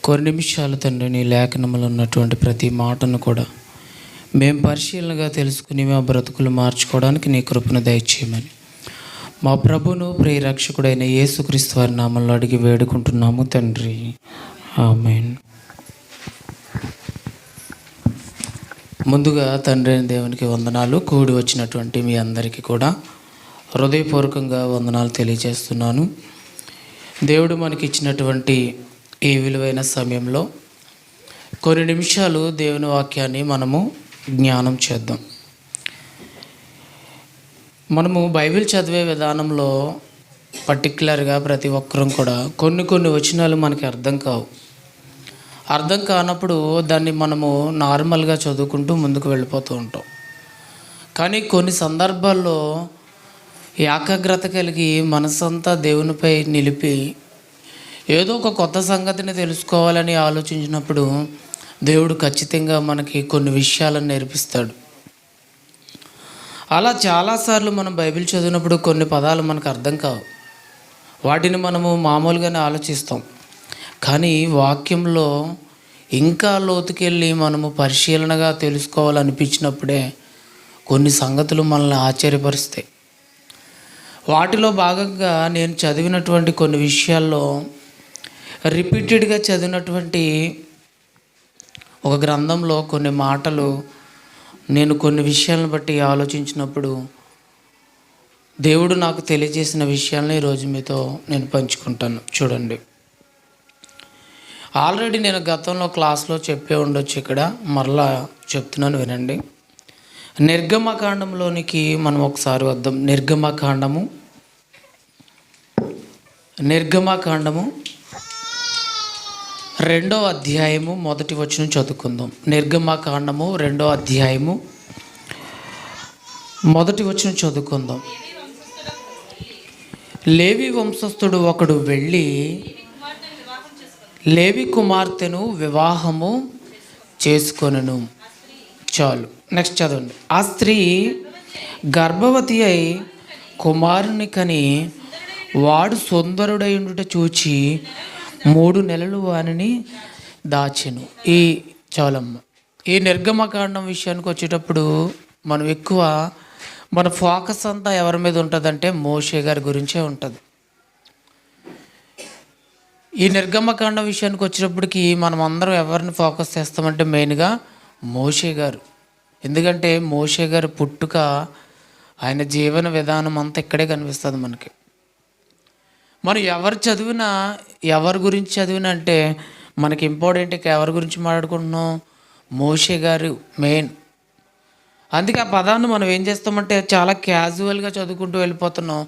కొన్ని నిమిషాలు తండ్రి నీ లేఖనములో ఉన్నటువంటి ప్రతి మాటను కూడా మేము పరిశీలనగా తెలుసుకుని మా బ్రతుకులు మార్చుకోవడానికి నీ కృపను దయచేయమని మా ప్రభును ప్రియరక్షకుడైన యేసుక్రీస్తు వారి నామంలో అడిగి వేడుకుంటున్నాము తండ్రి, ఆమేన్. ముందుగా తండ్రి అయిన దేవునికి వందనాలు. కూడి వచ్చినటువంటి మీ అందరికీ కూడా హృదయపూర్వకంగా వందనాలు తెలియజేస్తున్నాను. దేవుడు మనకి ఇచ్చినటువంటి ఈ విలువైన సమయంలో కొన్ని నిమిషాలు దేవుని వాక్యాన్ని మనము జ్ఞానం చేద్దాం. మనము బైబిల్ చదివే విధానంలో పర్టికులర్గా ప్రతి ఒక్కరం కూడా కొన్ని వచనాలు మనకి అర్థం కానప్పుడు దాన్ని మనము నార్మల్గా చదువుకుంటూ ముందుకు వెళ్ళిపోతూ ఉంటాం. కానీ కొన్ని సందర్భాల్లో ఏకాగ్రత కలిగి మనసంతా దేవునిపై నిలిపి ఏదో ఒక కొత్త సంగతిని తెలుసుకోవాలని ఆలోచించినప్పుడు దేవుడు ఖచ్చితంగా మనకి కొన్ని విషయాలను నేర్పిస్తాడు. అలా చాలాసార్లు మనం బైబిల్ చదివినప్పుడు కొన్ని పదాలు మనకు అర్థం కావు, వాటిని మనము మామూలుగానే ఆలోచిస్తాం. కానీ వాక్యంలో ఇంకా లోతుకెళ్ళి మనము పరిశీలనగా తెలుసుకోవాలనిపించినప్పుడే కొన్ని సంగతులు మనల్ని ఆశ్చర్యపరుస్తాయి. వాటిలో భాగంగా నేను చదివినటువంటి కొన్ని విషయాల్లో రిపీటెడ్గా చదివినటువంటి ఒక గ్రంథంలో కొన్ని మాటలు నేను కొన్ని విషయాలను బట్టి ఆలోచించినప్పుడు దేవుడు నాకు తెలియజేసిన విషయాలను ఈరోజు మీతో నేను పంచుకుంటాను. చూడండి, ఆల్రెడీ నేను గతంలో క్లాస్లో చెప్పే ఉండొచ్చు, ఇక్కడ మరలా చెప్తున్నాను, వినండి. నిర్గమకాండంలోనికి మనం ఒకసారి వద్దాం. నిర్గమకాండము 2వ అధ్యాయము 1వ వచనం చదువుకుందాం. నిర్గమకాండము 2వ అధ్యాయము 1వ వచనం చదువుకుందాం. లేవి వంశస్థుడు ఒకడు వెళ్ళి లేవి కుమార్తెను వివాహము చేసుకొనెను. చాలు, నెక్స్ట్ చదవండి. ఆ స్త్రీ గర్భవతి అయి కుమారుని కని వాడు సుందరుడై ఉండుట చూచి 3 నెలలు వానిని దాచెను. చాలమ్మ. ఈ నిర్గమకాండం విషయానికి వచ్చేటప్పుడు మనం ఎక్కువ మన ఫోకస్ అంతా ఎవరి మీద ఉంటుందంటే మోషే గారి గురించే ఉంటుంది. ఈ నిర్గమకాండం విషయానికి వచ్చేటప్పటికి మనం అందరం ఎవరిని ఫోకస్ చేస్తామంటే మెయిన్గా మోషే గారు. ఎందుకంటే మోషే గారి పుట్టుక, ఆయన జీవన విధానం అంతా ఇక్కడే కనిపిస్తుంది మనకి. మనం ఎవరి గురించి చదివినా అంటే మనకి ఇంపార్టెంట్ ఎవరి గురించి మాట్లాడుకుంటున్నాం, మోషే గారు మెయిన్. అందుకే ఆ పదాన్ని మనం ఏం చేస్తామంటే చాలా క్యాజువల్గా చదువుకుంటూ వెళ్ళిపోతున్నాం.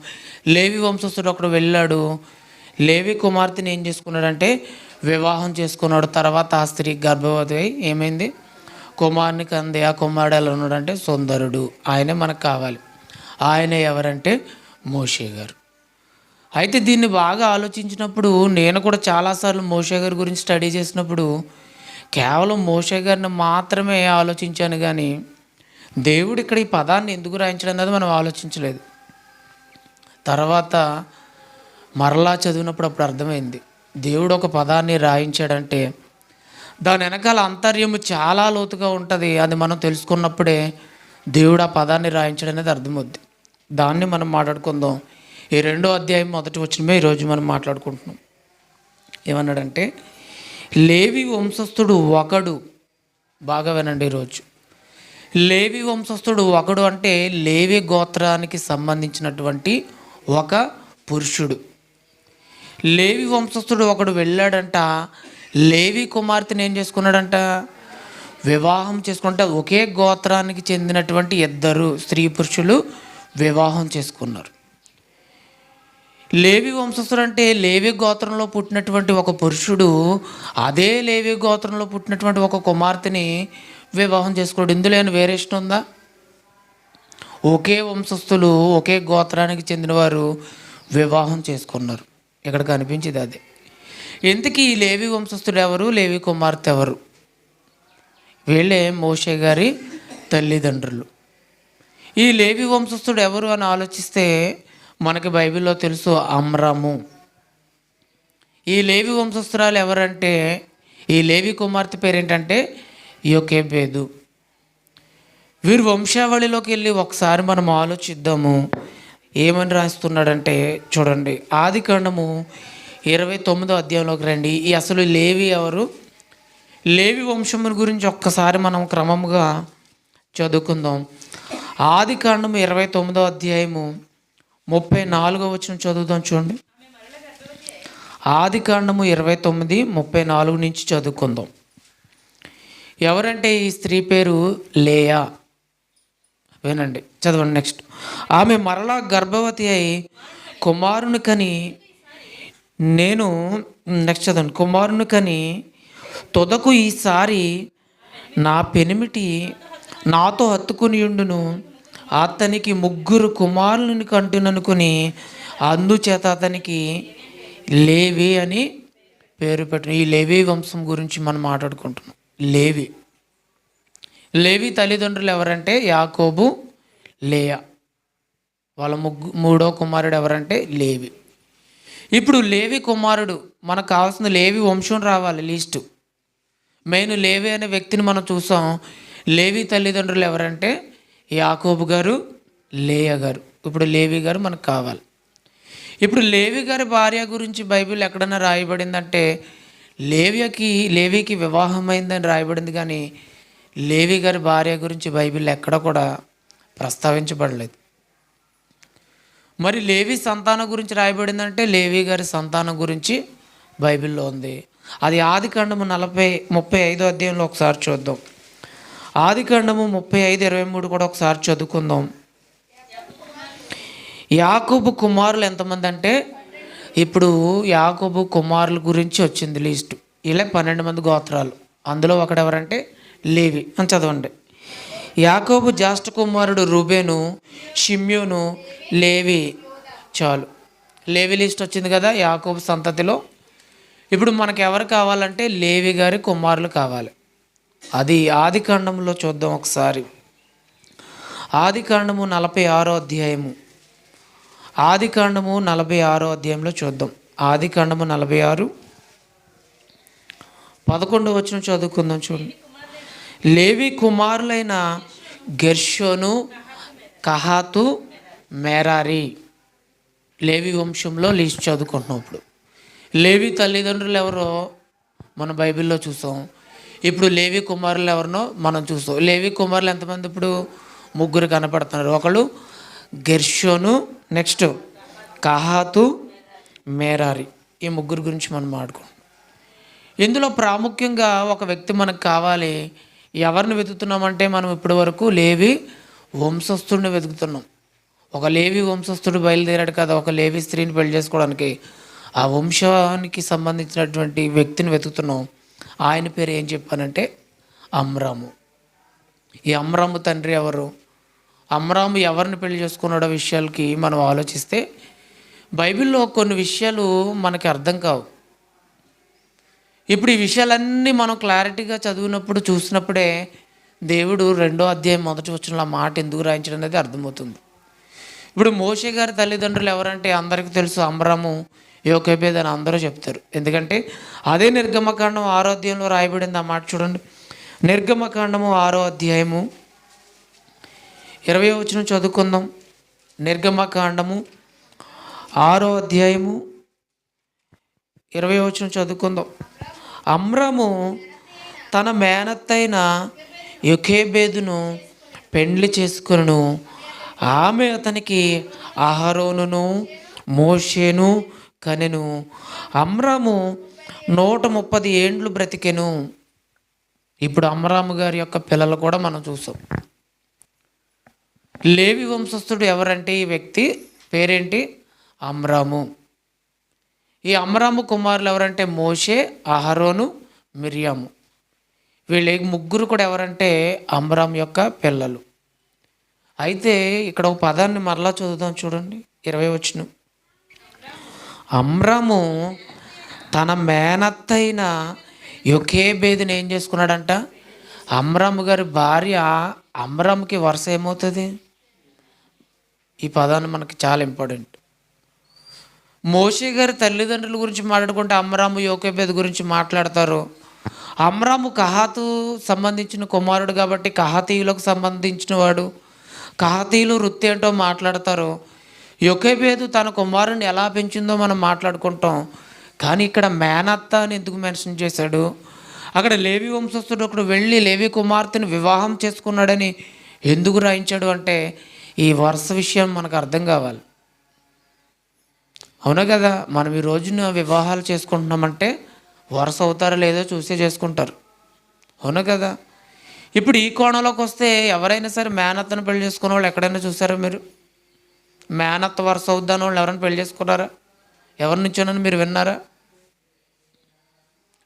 లేవి వంశస్థుడు ఒకడు వెళ్ళాడు, లేవి కుమార్తెని ఏం చేసుకున్నాడంటే వివాహం చేసుకున్నాడు. తర్వాత ఆ స్త్రీ గర్భవతి అయి ఏమైంది, కుమారుని కంది. ఆ కుమారుడు ఎలా ఉన్నాడంటే సుందరుడు. ఆయనే మనకు కావాలి. ఆయన ఎవరంటే మోషే గారు. అయితే దీన్ని బాగా ఆలోచించినప్పుడు నేను కూడా చాలాసార్లు మోషే గారి గురించి స్టడీ చేసినప్పుడు కేవలం మోషే గారిని మాత్రమే ఆలోచించాను, కానీ దేవుడు ఇక్కడ ఈ పదాన్ని ఎందుకు రాయించడం అనేది మనం ఆలోచించలేదు. తర్వాత మరలా చదివినప్పుడు అప్పుడు అర్థమైంది, దేవుడు ఒక పదాన్ని రాయించాడంటే దాని వెనకాల అంతర్యము చాలా లోతుగా ఉంటుంది. అది మనం తెలుసుకున్నప్పుడే దేవుడు ఆ పదాన్ని రాయించడం అనేది అర్థమవుద్ది. దాన్ని మనం మాట్లాడుకుందాం. ఈ 2వ అధ్యాయం 1వ వచనమే ఈరోజు మనం మాట్లాడుకుంటున్నాం. ఏమన్నాడంటే లేవి వంశస్థుడు ఒకడు, బాగా వినండి ఈరోజు. లేవి వంశస్థుడు ఒకడు అంటే లేవి గోత్రానికి సంబంధించినటువంటి ఒక పురుషుడు. లేవి వంశస్థుడు ఒకడు వెళ్ళాడంట, లేవి కుమార్తెను ఏం చేసుకున్నాడంట, వివాహం చేసుకుంటే ఒకే గోత్రానికి చెందినటువంటి 2 స్త్రీ పురుషులు వివాహం చేసుకున్నారు. లేవి వంశస్థుడు అంటే లేవి గోత్రంలో పుట్టినటువంటి ఒక పురుషుడు అదే లేవి గోత్రంలో పుట్టినటువంటి ఒక కుమార్తెని వివాహం చేసుకోడు. ఇందులో ఏమైనా వేరియేషన్ ఉందా? ఒకే వంశస్థులు, ఒకే గోత్రానికి చెందినవారు వివాహం చేసుకున్నారు. ఇక్కడ కనిపించేది అదే. ఎందుకు ఈ లేవి వంశస్థుడు ఎవరు, లేవి కుమార్తె ఎవరు? వీళ్ళే మోషే గారి తల్లిదండ్రులు. ఈ లేవి వంశస్థుడు ఎవరు అని ఆలోచిస్తే మనకి బైబిల్లో తెలుసు, అమ్రాము. ఈ లేవి వంశస్థురాలు ఎవరంటే ఈ లేవి కుమార్తె పేరేంటంటే యోకేబేదు. వీరు వంశావళిలోకి వెళ్ళి ఒకసారి మనం ఆలోచిద్దాము. ఏమని రాస్తున్నాడంటే చూడండి, ఆదికాండము 29వ అధ్యాయంలోకి రండి. ఈ అసలు లేవి ఎవరు, లేవి వంశముల గురించి ఒక్కసారి మనం క్రమముగా చదువుకుందాం. ఆదికాండము 29వ అధ్యాయము 34వ వచనం చదువుదాం. చూడండి, ఆదికాండము 29:34 నుంచి చదువుకుందాం. ఎవరంటే ఈ స్త్రీ పేరు లేయా. వినండి, చదవండి. నెక్స్ట్, ఆమె మరలా గర్భవతి అయి కుమారుని కని చదవండి, కుమారుని కని తొదకు ఈసారి నా పెనిమిటి నాతో హత్తుకుని ఉండును, అతనికి 3 కుమారులను కంటుననుకుని అందుచేత అతనికి లేవి అని పేరు పెట్టిన. ఈ లేవి వంశం గురించి మనం మాట్లాడుకుంటున్నాం. లేవి తల్లిదండ్రులు ఎవరంటే యాకోబు, లేయా. వాళ్ళ మూడో కుమారుడు ఎవరంటే లేవి. ఇప్పుడు లేవి కుమారుడు, మనకు కావాల్సిన లేవి వంశం రావాలి. లీస్టు మెయిన్ లేవి అనే వ్యక్తిని మనం చూసాం. లేవి తల్లిదండ్రులు ఎవరంటే యాకోబు గారు, లేయా గారు. ఇప్పుడు లేవి గారు మనకు కావాలి. ఇప్పుడు లేవి గారి భార్య గురించి బైబిల్ ఎక్కడన్నా రాయబడిందంటే లేవికి వివాహమైందని రాయబడింది, కానీ లేవి గారి భార్య గురించి బైబిల్ ఎక్కడ కూడా ప్రస్తావించబడలేదు. మరి లేవి సంతానం గురించి రాయబడిందంటే లేవి గారి సంతానం గురించి బైబిల్లో ఉంది. అది ఆదికాండము 35వ అధ్యాయంలో ఒకసారి చూద్దాం. ఆదికాండము 35:23 కూడా ఒకసారి చదువుకుందాం. యాకోబు కుమారులు ఎంతమంది అంటే, ఇప్పుడు యాకోబు కుమారుల గురించి వచ్చింది లిస్టు. ఇలా 12 మంది గోత్రాలు, అందులో ఒకడెవరంటే లేవి అని చదవండి. యాకోబు జ్యేష్ఠ కుమారుడు రూబేను, షిమ్యోను, లేవి. చాలు, లేవి లిస్ట్ వచ్చింది కదా యాకోబు సంతతిలో. ఇప్పుడు మనకు ఎవరు కావాలంటే లేవి గారి కుమారులు కావాలి. అది ఆదికాండంలో చూద్దాం ఒకసారి. ఆదికాండము 46వ అధ్యాయము, ఆదికాండము 46వ అధ్యాయంలో చూద్దాం. ఆదికాండము 46:11 వచనం చదువుకుందాం. చూడండి, లేవి కుమారులైన గెర్షోను, కహాతు, మెరారి. లేవి వంశంలో లిస్ట్ చదువుకుంటున్నాం. ఇప్పుడు లేవి తల్లిదండ్రులు ఎవరో మన బైబిల్లో చూసాం. ఇప్పుడు లేవి కుమారులు ఎవరినో మనం చూసాం. లేవి కుమారులు ఎంతమంది? ఇప్పుడు 3 కనపడుతున్నారు. ఒకళ్ళు గెర్షోను, నెక్స్ట్ కహాతు, మెరారి. ఈ 3 గురించి మనం మాట్లాడుకుంటాం. ఇందులో ప్రాముఖ్యంగా ఒక వ్యక్తి మనకు కావాలి. ఎవరిని వెతుకుతున్నామంటే మనం ఇప్పటి వరకు లేవి వంశస్థుడిని వెతుకుతున్నాం. ఒక లేవి వంశస్థుడు బయలుదేరాడు కదా ఒక లేవి స్త్రీని పెళ్లి చేసుకోవడానికి. ఆ వంశానికి సంబంధించినటువంటి వ్యక్తిని వెతుకుతున్నాం. ఆయన పేరు ఏం చెప్పానంటే అమ్రాము. ఈ అమ్రాము తండ్రి ఎవరు? అమ్రాము ఎవరిని పెళ్లి చేసుకున్నాడో విషయాలకి మనం ఆలోచిస్తే బైబిల్లో కొన్ని విషయాలు మనకి అర్థం కావు. ఇప్పుడు ఈ విషయాలన్నీ మనం క్లారిటీగా చదివినప్పుడు చూసినప్పుడే దేవుడు 2వ అధ్యాయం 1వ వచనంలో ఆ మాట ఎందుకు రాయించడం అనేది అర్థమవుతుంది. ఇప్పుడు మోషే గారి తల్లిదండ్రులు ఎవరంటే అందరికీ తెలుసు, అమ్రాము, యోకేబేదు అని అందరూ చెప్తారు. ఎందుకంటే అదే నిర్గమకాండం 6వ అధ్యాయంలో రాయబడింది. ఆ మాట చూడండి, నిర్గమకాండము 6వ అధ్యాయము 20వ వచనం చదువుకుందాం. నిర్గమకాండము 6వ అధ్యాయము 20వ వచనం చదువుకుందాం. అమ్రాము తన మేనత్తైన యోకేబేదును పెండ్లి చేసుకును, ఆమె అతనికి అహరోనును మోషేను కనెను. అమ్రాము 130 ఏండ్లు బ్రతికెను. ఇప్పుడు అమ్రాము గారి యొక్క పిల్లలు కూడా మనం చూసాం. లేవి వంశస్థుడు ఎవరంటే ఈ వ్యక్తి పేరేంటి? అమ్రాము. ఈ అమ్రాము కుమారులు ఎవరంటే మోషే, అహరోను, మిర్యాము. వీళ్ళ 3 కూడా ఎవరంటే అమ్రాము యొక్క పిల్లలు. అయితే ఇక్కడ ఒక పదాన్ని మరలా చదువుదాం చూడండి, 20వ వచనం. అమ్రాము తన మేనత్తైన యోకేబేదుని ఏం చేసుకున్నాడంట? అమ్రాము గారి భార్య అమ్రాముకి వరుస ఏమవుతుంది? ఈ పదాన్ని మనకి చాలా ఇంపార్టెంట్. మోషే గారి తల్లిదండ్రుల గురించి మాట్లాడుకుంటే అమ్రాము యోకేబేదు గురించి మాట్లాడతారు. అమ్రాము కహాతు సంబంధించిన కుమారుడు కాబట్టి కహాతీయులకు సంబంధించిన వాడు. కహాతీయులు వృత్తి ఏంటో మాట్లాడతారు. యొకేబేదు తన కుమారుని ఎలా పెంచిందో మనం మాట్లాడుకుంటాం. కానీ ఇక్కడ మేనత్త అని ఎందుకు మెన్షన్ చేశాడు? అక్కడ లేవి వంశస్థుడు ఒకడు వెళ్ళి లేవి కుమార్తెను వివాహం చేసుకున్నాడని ఎందుకు రాయించాడు అంటే ఈ వరుస విషయం మనకు అర్థం కావాలి. అవునా కదా? మనం ఈ రోజున వివాహాలు చేసుకుంటున్నామంటే వరుస అవుతారో లేదో చూసే చేసుకుంటారు. అవునా కదా? ఇప్పుడు ఈ కోణంలోకి వస్తే ఎవరైనా సరే మేనత్తను పెళ్లి చేసుకున్న వాళ్ళు ఎక్కడైనా చూసారా మీరు? మేనత్త వరుస అవుద్దాని వాళ్ళు ఎవరైనా పెళ్లి చేసుకున్నారా? ఎవరి నుంచోనని మీరు విన్నారా?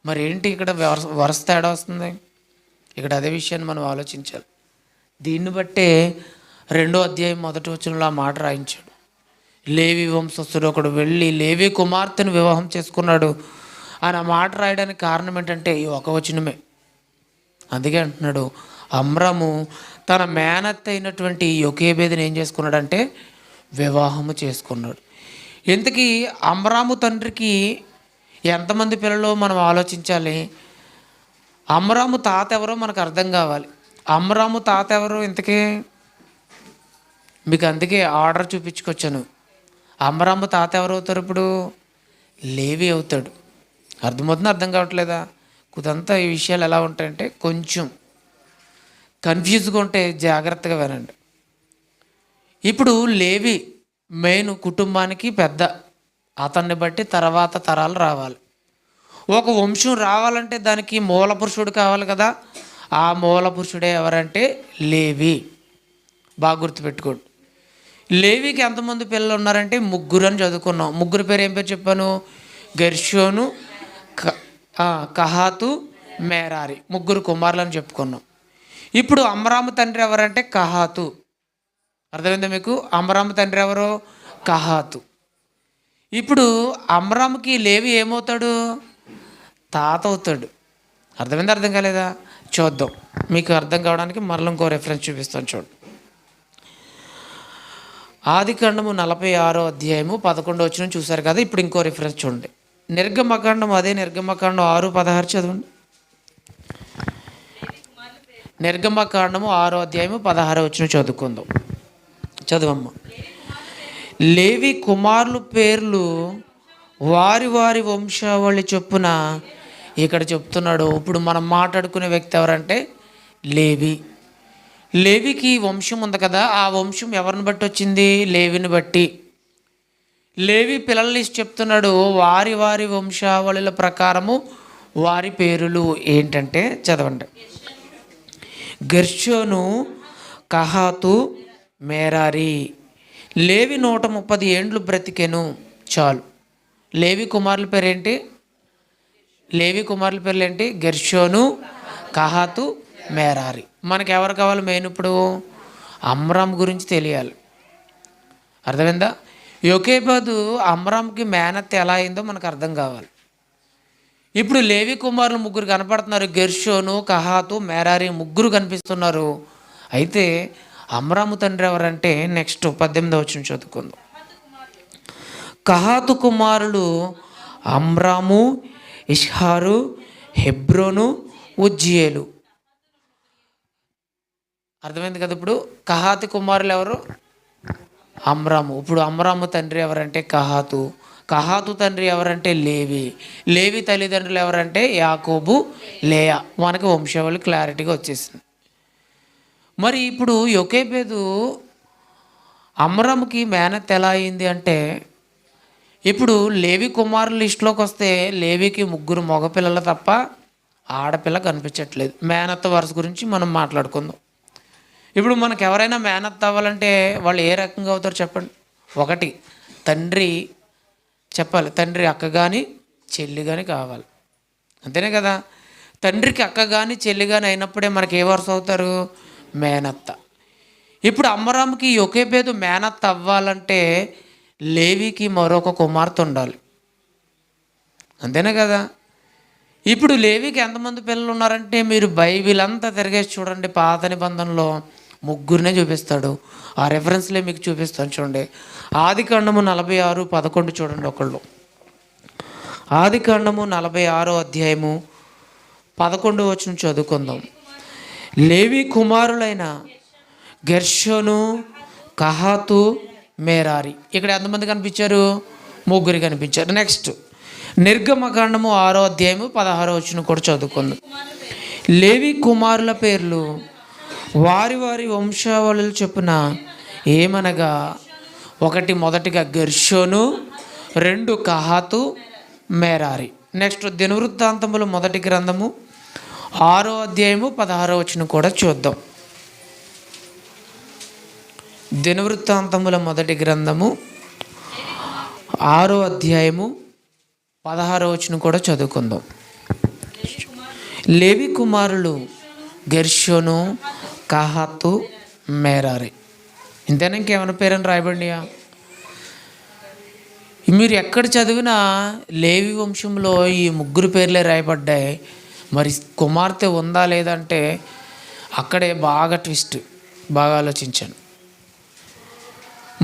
మరి ఏంటి ఇక్కడ వరుస తేడా వస్తుంది? ఇక్కడ అదే విషయాన్ని మనం ఆలోచించాలి. దీన్ని బట్టే 2వ అధ్యాయం 1వ వచనంలో ఆ మాట రాయించాడు. లేవి వంశస్థుడు ఒకడు వెళ్ళి లేవి కుమార్తెను వివాహం చేసుకున్నాడు అని ఆ మాట రాయడానికి కారణం ఏంటంటే ఈ ఒక వచనమే. అందుకే అంటున్నాడు, అమ్రాము తన మేనత్త అయినటువంటి యొకేబేదుని ఏం చేసుకున్నాడంటే వివాహము చేసుకున్నాడు. ఇంతకీ అమ్రాము తండ్రికి ఎంతమంది పిల్లలు మనం ఆలోచించాలి. అమ్రాము తాత ఎవరో మనకు అర్థం కావాలి. అమ్రాము తాత ఎవరు ఇంతకీ? మీకు అందుకే ఆర్డర్ చూపించుకొచ్చాను. అమ్రాము తాత ఎవరు అవుతారు? ఇప్పుడు లేవి అవుతాడు. అర్థమవుతుందో అర్థం కావట్లేదా? కుదంతా ఈ విషయాలు ఎలా ఉంటాయంటే కొంచెం కన్ఫ్యూజ్గా ఉంటే జాగ్రత్తగా వినండి. ఇప్పుడు లేవి మెయిన్ కుటుంబానికి పెద్ద. అతన్ని బట్టి తర్వాత తరాలు రావాలి. ఒక వంశం రావాలంటే దానికి మూల పురుషుడు కావాలి కదా. ఆ మూల పురుషుడే ఎవరంటే లేవి. బాగా గుర్తుపెట్టుకోండి. లేవికి ఎంతమంది పిల్లలు ఉన్నారంటే 3 అని చదువుకున్నాం. 3 పేరు ఏం పేరు చెప్పాను? గెర్షోను, కహాతు, మేరారి. 3 కుమారులు అని చెప్పుకున్నాం. ఇప్పుడు అమ్రాము తండ్రి ఎవరంటే కహాతు. అర్థమైందా మీకు? అమ్రాము తండ్రి ఎవరు? కహాతు. ఇప్పుడు అమ్రాముకి లేవి ఏమవుతాడు? తాత అవుతాడు. అర్థమైందా అర్థం కాలేదా? చూద్దాం. మీకు అర్థం కావడానికి మరలా ఇంకో రెఫరెన్స్ చూపిస్తాను చూడండి. ఆదికాండము 46వ అధ్యాయము 11వ వచనం చూశారు కదా. ఇప్పుడు ఇంకో రిఫరెన్స్ చూడండి. నిర్గమకాండం, అదే నిర్గమకాండం 6:16 చదవండి. నిర్గమకాండము 6వ అధ్యాయము 16వ వచనం చదువుకుందాం. చదువమ్మ. లేవి కుమారుల పేర్లు వారి వారి వంశావళి చొప్పున ఇక్కడ చెప్తున్నాడు. ఇప్పుడు మనం మాట్లాడుకునే వ్యక్తి ఎవరంటే లేవి. లేవికి వంశం ఉంది కదా. ఆ వంశం ఎవరిని బట్టి వచ్చింది? లేవిని బట్టి. లేవి పిల్లల లిస్ట్ చెప్తున్నాడు. వారి వారి వంశావళుల ప్రకారము వారి పేరులు ఏంటంటే చదవండి. గెర్షోను, కహాతు, మేరారి. లేవి 130 ఏండ్లు బ్రతికెను. చాలు. లేవి కుమారుల పేరేంటి? లేవి కుమారుల పేర్లు ఏంటి? గెర్షోను, కహాతు, మేరారి. మనకు ఎవరు కావాలి మెయిన్? ఇప్పుడు అమ్రామ్ గురించి తెలియాలి. అర్థమైందా? యొకేబేదు అమ్రామ్కి మేనత్త ఎలా అయిందో మనకు అర్థం కావాలి. ఇప్పుడు లేవి కుమారులు 3 కనపడుతున్నారు. గెర్షోను, కహాతు, మేరారి 3 కనిపిస్తున్నారు. అయితే అమ్రాము తండ్రి ఎవరంటే నెక్స్ట్ 18వ వచనం చదువుకుందాం. కహాతు కుమారులు అమ్రాము, ఇష్హారు, హెబ్రోను, ఉజ్జియేలు. అర్థమైంది కదా? ఇప్పుడు కహాతు కుమారులు ఎవరు? అమ్రాము. ఇప్పుడు అమ్రాము తండ్రి ఎవరంటే కహాతు. కహాతు తండ్రి ఎవరంటే లేవి. లేవి తల్లిదండ్రులు ఎవరంటే యాకోబు, లేయా. మనకి వంశావళి క్లారిటీగా వచ్చేసింది. మరి ఇప్పుడు యొకేబేదు అమ్రాముకి మేనత్ ఎలా అయింది అంటే, ఇప్పుడు లేవి కుమారుల లిస్టులోకి వస్తే లేవికి 3 మగపిల్లలు తప్ప ఆడపిల్ల కనిపించట్లేదు. మేనత్త వరుస గురించి మనం మాట్లాడుకుందాం. ఇప్పుడు మనకు ఎవరైనా మేనత్త అవ్వాలంటే వాళ్ళు ఏ రకంగా అవుతారు చెప్పండి? 1 తండ్రి చెప్పాలి. తండ్రి అక్క కానీ చెల్లి కానీ కావాలి. అంతేనే కదా? తండ్రికి అక్క కానీ చెల్లి కానీ అయినప్పుడే మనకి ఏ వరుస అవుతారు? మేనత్త. ఇప్పుడు అమ్రాముకి యొకేబేదు మేనత్త అవ్వాలంటే లేవికి మరొక కుమార్తె ఉండాలి. అంతేనే కదా? ఇప్పుడు లేవికి ఎంతమంది పిల్లలు ఉన్నారంటే మీరు బైబిల్ అంతా తిరిగేసి చూడండి. పాత నిబంధనలో 3 చూపిస్తాడు. ఆ రెఫరెన్స్లే మీకు చూపిస్తాను చూడండి. ఆదికాండము 46:11 చూడండి ఒకళ్ళు. ఆదికాండము 46వ అధ్యాయము 11వ వచనం చదువుకుందాం. లేవి కుమారులైన గెర్షోను, కహాతు, మేరారి. ఇక్కడ ఎంతమంది కనిపించారు? 3 కనిపించారు. నెక్స్ట్ నిర్గమకాండము 6వ అధ్యాయము 16వ వచనం కూడా చదువుకుందాం. లేవి కుమారుల పేర్లు వారి వారి వంశావళుల చొప్పున ఏమనగా, 1 మొదటిగా గెర్షోను, 2 కహాతు, మేరారి. నెక్స్ట్ దినవృత్తాంతముల మొదటి గ్రంథము 6వ అధ్యాయము 16వ వచనం కూడా చూద్దాం. దినవృత్తాంతముల మొదటి గ్రంథము 6వ అధ్యాయము 16వ వచనం కూడా చదువుకుందాం. లేవి కుమారులు గెర్షోను, కహాతు, మేరారి. ఇంతేనా? ఇంకేమైనా పేరని రాయబడియా? మీరు ఎక్కడ చదివినా లేవి వంశంలో ఈ 3 పేర్లే రాయబడ్డాయి. మరి కుమార్తె ఉందా లేదంటే అక్కడే బాగా ట్విస్ట్. బాగా ఆలోచించాను.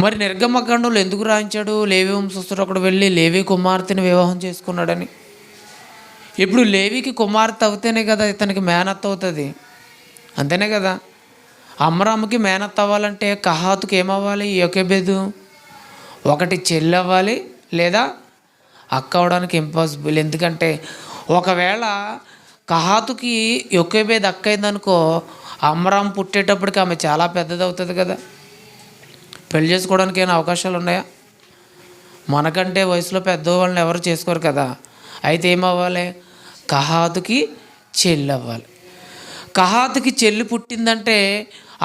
మరి నిర్గమకాండంలో ఎందుకు రాయించాడు? లేవి వంశస్థుడు ఒకడు వెళ్ళి లేవి కుమార్తెని వివాహం చేసుకున్నాడని. ఇప్పుడు లేవికి కుమార్తె అవుతేనే కదా ఇతనికి మేనత్త అవుతుంది. అంతేనే కదా? అమ్రాముకి మేనత్త అవ్వాలంటే కహాతుకి ఏమవ్వాలి? యోకెబెదు. 1 చెల్లి అవ్వాలి, లేదా అక్క అవడానికి ఇంపాసిబుల్. ఎందుకంటే ఒకవేళ కహాతుకి యోకెబెదు అక్క అయిందనుకో, అమ్రామ్ పుట్టేటప్పటికి ఆమె చాలా పెద్దది అవుతుంది కదా. పెళ్లి చేసుకోవడానికి ఏమైనా అవకాశాలు ఉన్నాయా? మనకంటే వయసులో పెద్దవాళ్ళని ఎవరు చేసుకోరు కదా. అయితే ఏమవ్వాలి? కహాతుకి చెల్లి అవ్వాలి. కహాతుకి చెల్లి పుట్టిందంటే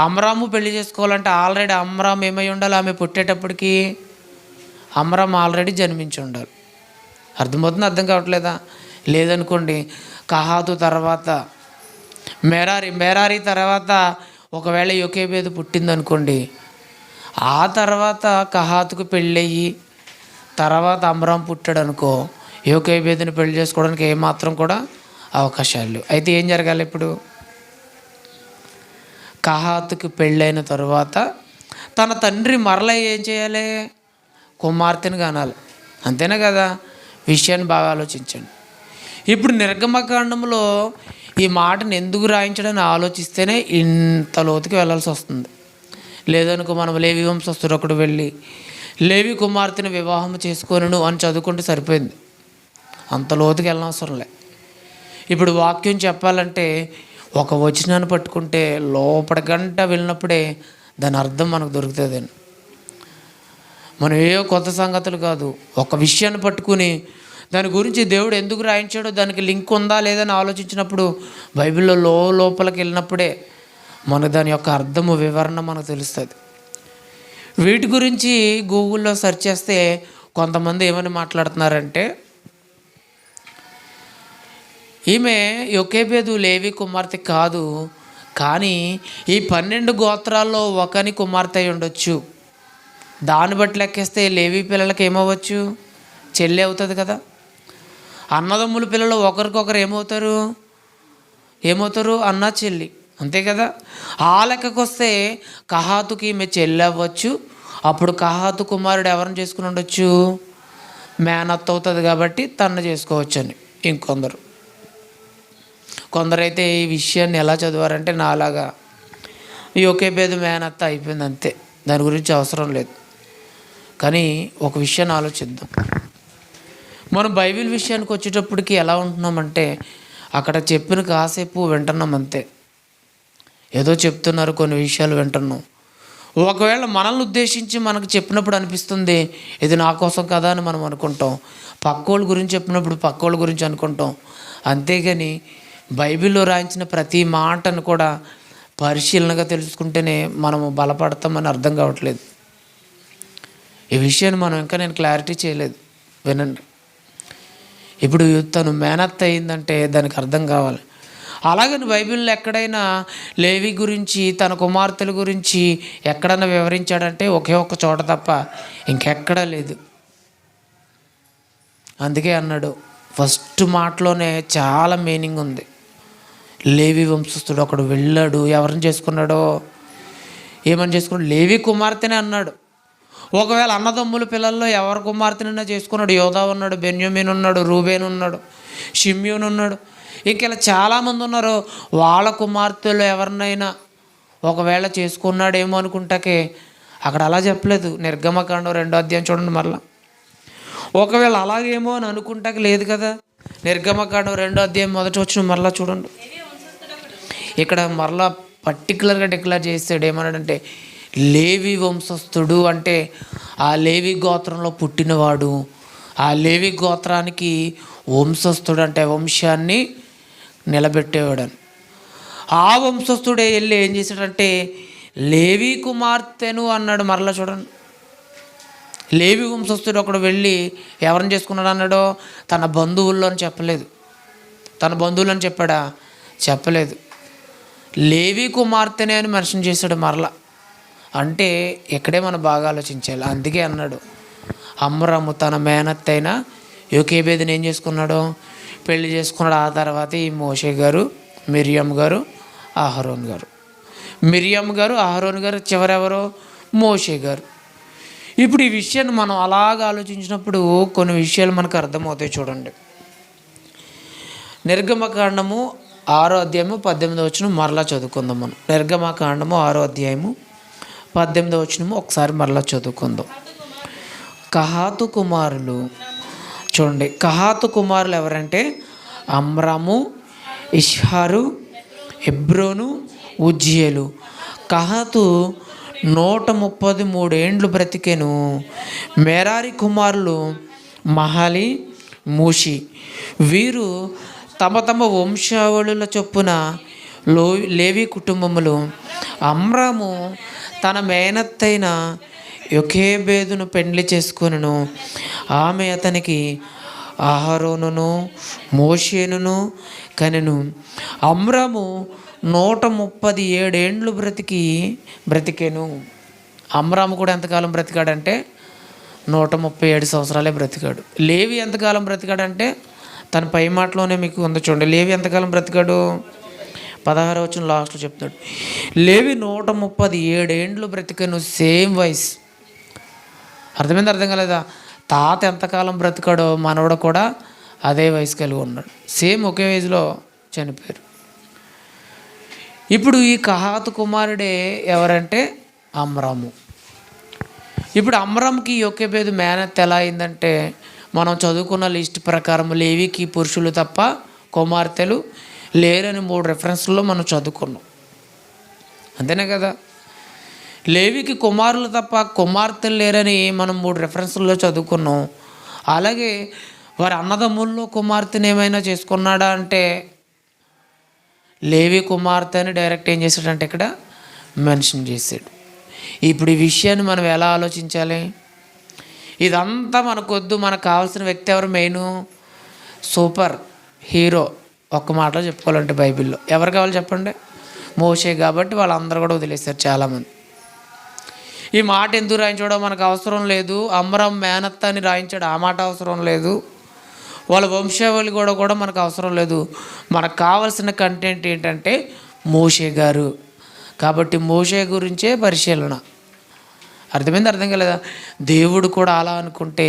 అమ్రాము పెళ్లి చేసుకోవాలంటే ఆల్రెడీ అమ్రామ్ ఏమై ఉండాలి? ఆమె పుట్టేటప్పటికి అమ్రామ్ ఆల్రెడీ జన్మించి ఉండాలి. అర్థమవుతుంది? అర్థం కావట్లేదా? లేదనుకోండి, కహాతు తర్వాత మేరారి తర్వాత ఒకవేళ యోకెబెదు పుట్టిందనుకోండి, ఆ తర్వాత కహాతుకు పెళ్ళయ్యి తర్వాత అమ్రామ్ పుట్టాడు అనుకో, యోకెబెదుని పెళ్లి చేసుకోవడానికి ఏమాత్రం కూడా అవకాశాలు లేవు. అయితే ఏం జరగాలి? ఇప్పుడు కహాతుకి పెళ్ళైన తరువాత తన తండ్రి మరలా ఏం చేయాలి? కుమార్తెను కానాలి. అంతేనా కదా? విషయాన్ని బాగా ఆలోచించండి. ఇప్పుడు నిర్గమకాండంలో ఈ మాటను ఎందుకు రాయించడని ఆలోచిస్తేనే ఇంత లోతుకి వెళ్ళాల్సి వస్తుంది. లేదనుకో మనం లేవి వంశస్థుడు ఒకడు వెళ్ళి లేవి కుమార్తెను వివాహం చేసుకోను అని చదువుకుంటే సరిపోయింది. అంత లోతుకి వెళ్ళనవసరం లే. ఇప్పుడు వాక్యం చెప్పాలంటే ఒక వచనాన్ని పట్టుకుంటే లోపల గంట వెళ్ళినప్పుడే దాని అర్థం మనకు దొరుకుతుందండి. మనం ఏవో కొత్త సంగతులు కాదు, ఒక విషయాన్ని పట్టుకుని దాని గురించి దేవుడు ఎందుకు రాయించాడో దానికి లింక్ ఉందా లేదని ఆలోచించినప్పుడు బైబిల్లో లోపలికి వెళ్ళినప్పుడే మనకు దాని యొక్క అర్థము, వివరణ మనకు తెలుస్తుంది. వీటి గురించి గూగుల్లో సెర్చ్ చేస్తే కొంతమంది ఏమని మాట్లాడుతున్నారంటే, ఈమె యోకెబెదు లేవి కుమార్తె కాదు, కానీ ఈ 12 గోత్రాల్లో ఒకని కుమార్తె అయి ఉండొచ్చు. దాన్ని బట్టి లెక్కేస్తే లేవి పిల్లలకి ఏమవ్వచ్చు? చెల్లి అవుతుంది కదా. అన్నదమ్ముల పిల్లలు ఒకరికొకరు ఏమవుతారు? అన్న చెల్లి, అంతే కదా. ఆ లెక్కకు వస్తే కహాతుకి ఈమె చెల్లి అవ్వచ్చు. అప్పుడు కహాతు కుమారుడు ఎవరిని చేసుకుని ఉండొచ్చు? మేనత్త అవుతుంది కాబట్టి తను చేసుకోవచ్చు అని. కొందరైతే ఈ విషయాన్ని ఎలా చదివారంటే నాలాగా యోకెబెదు మేనత్త అయిపోయింది, అంతే, దాని గురించి అవసరం లేదు. కానీ ఒక విషయాన్ని ఆలోచిద్దాం. మనం బైబిల్ విషయానికి వచ్చేటప్పటికి ఎలా ఉంటున్నామంటే అక్కడ చెప్పిన కాసేపు వింటున్నాం, అంతే. ఏదో చెప్తున్నారు, కొన్ని విషయాలు వింటున్నాం. ఒకవేళ మనల్ని ఉద్దేశించి మనకు చెప్పినప్పుడు అనిపిస్తుంది ఇది నా కోసం కదా అని మనం అనుకుంటాం. పక్కోళ్ళ గురించి చెప్పినప్పుడు పక్కోళ్ళ గురించి అనుకుంటాం. అంతేగాని బైబిల్లో రాయించిన ప్రతి మాటను కూడా పరిశీలనగా తెలుసుకుంటేనే మనము బలపడతామని అర్థం కావట్లేదు. ఈ విషయాన్ని మనం ఇంకా నేను క్లారిటీ చేయలేదు, వినండి. ఇప్పుడు తను మేనత్త అయిందంటే దానికి అర్థం కావాలి. అలాగని బైబిల్లో ఎక్కడైనా లేవి గురించి తన కుమార్తెల గురించి ఎక్కడన్నా వివరించాడంటే ఒకే ఒక్క చోట తప్ప ఇంకెక్కడా లేదు. అందుకే అన్నాడు, ఫస్ట్ మాటలోనే చాలా మీనింగ్ ఉంది. లేవి వంశస్థుడు ఒకడు వెళ్ళాడు, ఎవరిని చేసుకున్నాడో? ఏమని చేసుకున్నాడు? లేవి కుమార్తెనే అన్నాడు. ఒకవేళ అన్నదమ్ముల పిల్లల్లో ఎవరి కుమార్తెనైనా చేసుకున్నాడు? యోధా ఉన్నాడు, బెన్యామీన్ ఉన్నాడు, రూబేన్ ఉన్నాడు, షిమ్యోన్ ఉన్నాడు. ఇంక ఇలా చాలామంది ఉన్నారు. వాళ్ళ కుమార్తెలు ఎవరినైనా ఒకవేళ చేసుకున్నాడేమో అనుకుంటాకే అక్కడ అలా చెప్పలేదు. నిర్గమకాండం 2వ అధ్యాయం చూడండి మరలా. ఒకవేళ అలాగేమో అని అనుకుంటాక లేదు కదా. నిర్గమకాండం 2వ అధ్యాయం మొదటి వచ్చిన మరలా చూడండి. ఇక్కడ మరలా పర్టికులర్గా డిక్లేర్ చేస్తాడు. ఏమన్నాడంటే లేవి వంశస్థుడు, అంటే ఆ లేవి గోత్రంలో పుట్టినవాడు, ఆ లేవి గోత్రానికి వంశస్థుడు, అంటే వంశాన్ని నిలబెట్టేవాడని. ఆ వంశస్థుడే వెళ్ళి ఏం చేశాడంటే లేవి కుమార్తెను అన్నాడు. మరలా చూడండి, లేవి వంశస్థుడు ఒకడు వెళ్ళి ఎవరిని చేసుకున్నాడు అన్నాడో తన బంధువుల్లో అని చెప్పలేదు. తన బంధువులని చెప్పాడా? చెప్పలేదు. లేవి కుమార్తెనే అని మెన్షన్ చేశాడు మరలా. అంటే ఇక్కడే మనం బాగా ఆలోచించాలి. అందుకే అన్నాడు అమ్రాము తన మేనత్త అయిన యోకేబేదుని ఏం చేసుకున్నాడు? పెళ్లి చేసుకున్నాడు. ఆ తర్వాత ఈ మోషే గారు, మిరియం గారు, అహరోన్ గారు. మిరియం గారు, అహరోన్ గారు, చివరెవరో మోషే గారు. ఇప్పుడు ఈ విషయాన్ని మనం అలాగ ఆలోచించినప్పుడు కొన్ని విషయాలు మనకు అర్థమవుతాయి. చూడండి, నిర్గమకాండము 6వ అధ్యాయము 18వ వచనం మరలా చదువుకుందాం. మనం నిర్గమకాండము 6వ అధ్యాయము 18వ వచనము ఒకసారి మరలా చదువుకుందాం. కహాతు కుమారులు చూడండి. కహాతు కుమారులు ఎవరంటే అమ్రాము, ఇష్హారు, హెబ్రోను, ఉజ్జియేలు. కహాతు 133 ఏండ్లు బ్రతికెను. మెరారి కుమారులు మహలి, మూషి. వీరు తమ తమ వంశావళుల చొప్పున లేవి కుటుంబములు. అమ్రాము తన మేనత్తైన యోకేబేదును పెండ్లి చేసుకొనెను. ఆమె అతనికి అహరోనును మోషేనును కనెను. అమ్రాము 137 ఏండ్లు బ్రతికెను. అమ్రాము కూడా ఎంతకాలం బ్రతికాడంటే 137 సంవత్సరాలే బ్రతికాడు. లేవి ఎంతకాలం బ్రతికాడంటే తన పై మాటలోనే మీకు ఉంది చూడండి. లేవి ఎంతకాలం బ్రతికాడు? 16వ వచనం లాస్ట్లో చెప్తాడు. లేవి 137 ఏండ్లు బ్రతికాను. సేమ్ వయసు. అర్థమైంది? అర్థం కాలేదా? తాత ఎంతకాలం బ్రతికాడో మనవడు కూడా అదే వయసు కలిగి ఉన్నాడు. సేమ్ ఒకే వయసులో చనిపోయారు. ఇప్పుడు ఈ కహాతు కుమారుడే ఎవరంటే అమ్రాము. ఇప్పుడు అమ్రామ్కి యోకేబేదు మేనత్ ఎలా అయిందంటే మనం చదువుకున్న లిస్ట్ ప్రకారం లేవికి పురుషులు తప్ప కుమార్తెలు లేరని 3 రెఫరెన్స్లో మనం చదువుకున్నాం. అంతేనే కదా. లేవికి కుమారులు తప్ప కుమార్తెలు లేరని మనం 3 రెఫరెన్స్లో చదువుకున్నాం. అలాగే వారి అన్నదమ్ముల్లో కుమార్తెను ఏమైనా చేసుకున్నాడా అంటే లేవి కుమార్తె అని డైరెక్ట్ ఏం చేశాడంటే ఇక్కడ మెన్షన్ చేశాడు. ఇప్పుడు ఈ విషయాన్ని మనం ఎలా ఆలోచించాలి? ఇదంతా మనకొద్దు. మనకు కావాల్సిన వ్యక్తి ఎవరు? Main super hero. ఒక్క మాటలో చెప్పుకోవాలంటే బైబిల్లో ఎవరు కావాలి చెప్పండి? మోషే. కాబట్టి వాళ్ళందరూ కూడా వదిలేశారు చాలామంది. ఈ మాట ఎందుకు రాయించడం మనకు అవసరం లేదు. అమ్రాం మేనత్త అని రాయించాడు, ఆ మాట అవసరం లేదు. వాళ్ళ వంశావళి కూడా మనకు అవసరం లేదు. మనకు కావాల్సిన కంటెంట్ ఏంటంటే మోషే గారు. కాబట్టి మోషే గురించే పరిశీలన. అర్థమైంది? అర్థం కాలేదా? దేవుడు కూడా అలా అనుకుంటే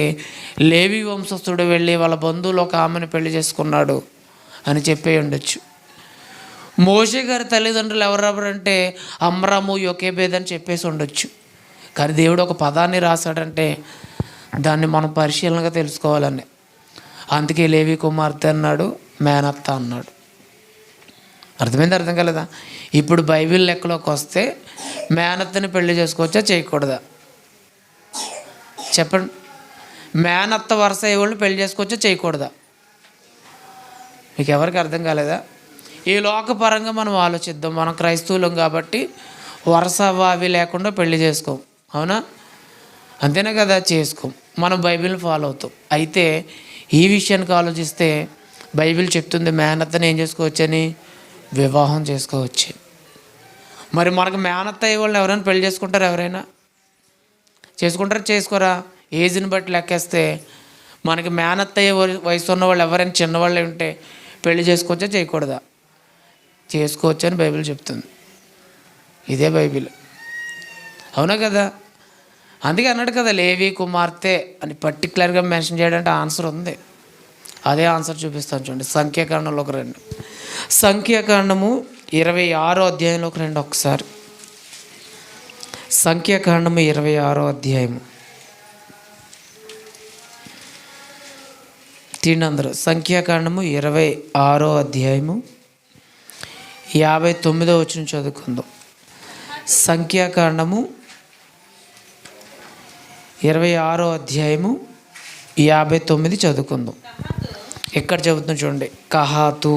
లేవి వంశస్థుడు వెళ్ళి వాళ్ళ బంధువులు ఒక ఆమెను పెళ్లి చేసుకున్నాడు అని చెప్పే ఉండొచ్చు. మోషే గారి తల్లిదండ్రులు ఎవరెవరంటే అమ్రాము, యోకేబేద్ అని చెప్పేసి ఉండొచ్చు. కానీ దేవుడు ఒక పదాన్ని రాశాడంటే దాన్ని మనం పరిశీలనగా తెలుసుకోవాలని. అందుకే లేవి కుమార్తె అన్నాడు, మేనత్త అన్నాడు. అర్థమైంది? అర్థం కాలేదా? ఇప్పుడు బైబిల్ లెక్కలోకి వస్తే మేనత్తని పెళ్లి చేసుకోవచ్చా, చేయకూడదా చెప్పండి? మేనత్త వరుస అయ్యేవాళ్ళు పెళ్లి చేసుకోవచ్చా, చేయకూడదా? మీకు ఎవరికి అర్థం కాలేదా? ఈ లోకపరంగా మనం ఆలోచిద్దాం. మనం క్రైస్తవులం కాబట్టి వరుస అవి లేకుండా పెళ్లి చేసుకోం. అవునా? అంతేనా కదా? చేసుకోం. మనం బైబిల్ని ఫాలో అవుతాం. అయితే ఈ విషయానికి ఆలోచిస్తే బైబిల్ చెప్తుంది మేనత్తని ఏం చేసుకోవచ్చని, వివాహం చేసుకోవచ్చు. మరి మనకు మేనత్త అయ్యే వాళ్ళు ఎవరైనా పెళ్లి చేసుకుంటారు? ఎవరైనా చేసుకుంటారా, చేసుకోరా? ఏజ్ని బట్టి లెక్కేస్తే మనకి మేనత్త అయ్యే వయసు ఉన్న వాళ్ళు ఎవరైనా చిన్నవాళ్ళే ఉంటే పెళ్లి చేసుకోవచ్చా, చేయకూడదా? చేసుకోవచ్చు అని బైబిల్ చెప్తుంది. ఇదే బైబిల్. అవునా కదా? అందుకే అన్నాడు కదా లేవి కుమార్తె అని పర్టికులర్గా మెన్షన్ చేయడానికి ఆన్సర్ ఉంది. అదే ఆన్సర్ చూపిస్తాను చూడండి. సంఖ్యాకాండంలోకి రండి. సంఖ్యాకాండము 26వ అధ్యాయంలోకి రండి ఒకసారి. సంఖ్యాకాండము 26వ అధ్యాయము తీయండి అందరూ. సంఖ్యాకాండము 26వ అధ్యాయము 59వ వచనం చదువుకుందాం. సంఖ్యాకాండము 26వ అధ్యాయము 59 చదువుకుందాం. ఎక్కడ చదువుతుంది చూడండి. కహాతు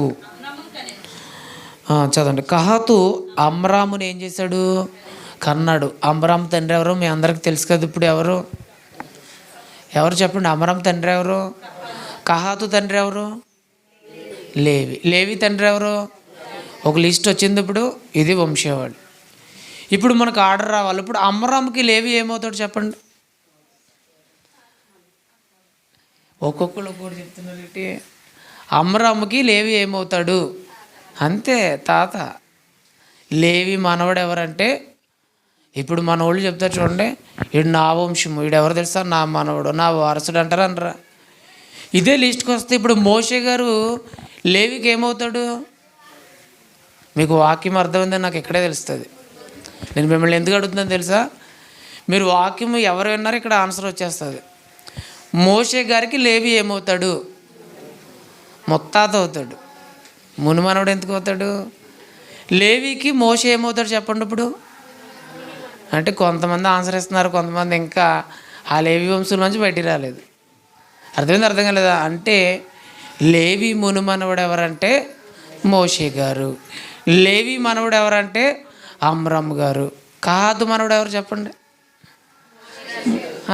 చదవండి. కహాతు అమ్రాముని ఏం చేశాడు? కన్నాడు. అమ్రామ్ తండ్రి ఎవరు? మీ అందరికి తెలుసు కదా. ఇప్పుడు ఎవరు చెప్పండి. అమ్రామ్ తండ్రి ఎవరు? కహాతు తండ్రి ఎవరు? లేవి. లేవి తండ్రి ఎవరు? ఒక లిస్ట్ వచ్చింది. ఇప్పుడు ఇది వంశవాళి. ఇప్పుడు మనకు ఆర్డర్ రావాలి. ఇప్పుడు అమ్రామ్కి లేవి ఏమవుతాడు చెప్పండి. ఒక్కొక్కరు ఒక్కొక్కటి చెప్తున్నారు ఏంటి? అమ్రామ్కి లేవి ఏమవుతాడు అంతే. తాత లేవి మనవడు ఎవరంటే, ఇప్పుడు మన వాళ్ళు చెప్తారు చూడండి, వీడు నా వంశము, వీడు ఎవరు తెలుసా? నా మనవడు, నా వారసుడు అంటారా అనరా? ఇదే లిస్ట్కి వస్తే ఇప్పుడు మోషే గారు లేవికి ఏమవుతాడు? మీకు వాక్యం అర్థమైందని నాకు ఎక్కడే తెలుస్తుంది. నేను మిమ్మల్ని ఎందుకు అడుగుతుందని తెలుసా? మీరు వాక్యం ఎవరు విన్నారో ఇక్కడ ఆన్సర్ వచ్చేస్తుంది. మోషే గారికి లేవి ఏమవుతాడు? ముత్తాత అవుతాడు. మునిమనవుడు ఎందుకు అవుతాడు? లేవికి మోషే ఏమవుతాడు చెప్పండి. ఇప్పుడు అంటే కొంతమంది ఆన్సర్ ఇస్తున్నారు, కొంతమంది ఇంకా ఆ లేవి వంశం నుంచి బయటికి రాలేదు. అర్థమైంది? అర్థం కాలేదా? అంటే లేవి మునిమనవుడు ఎవరంటే మోషే గారు. లేవి మనవుడు ఎవరంటే అమ్రామ్ గారు. కహాతు మనవుడు ఎవరు చెప్పండి.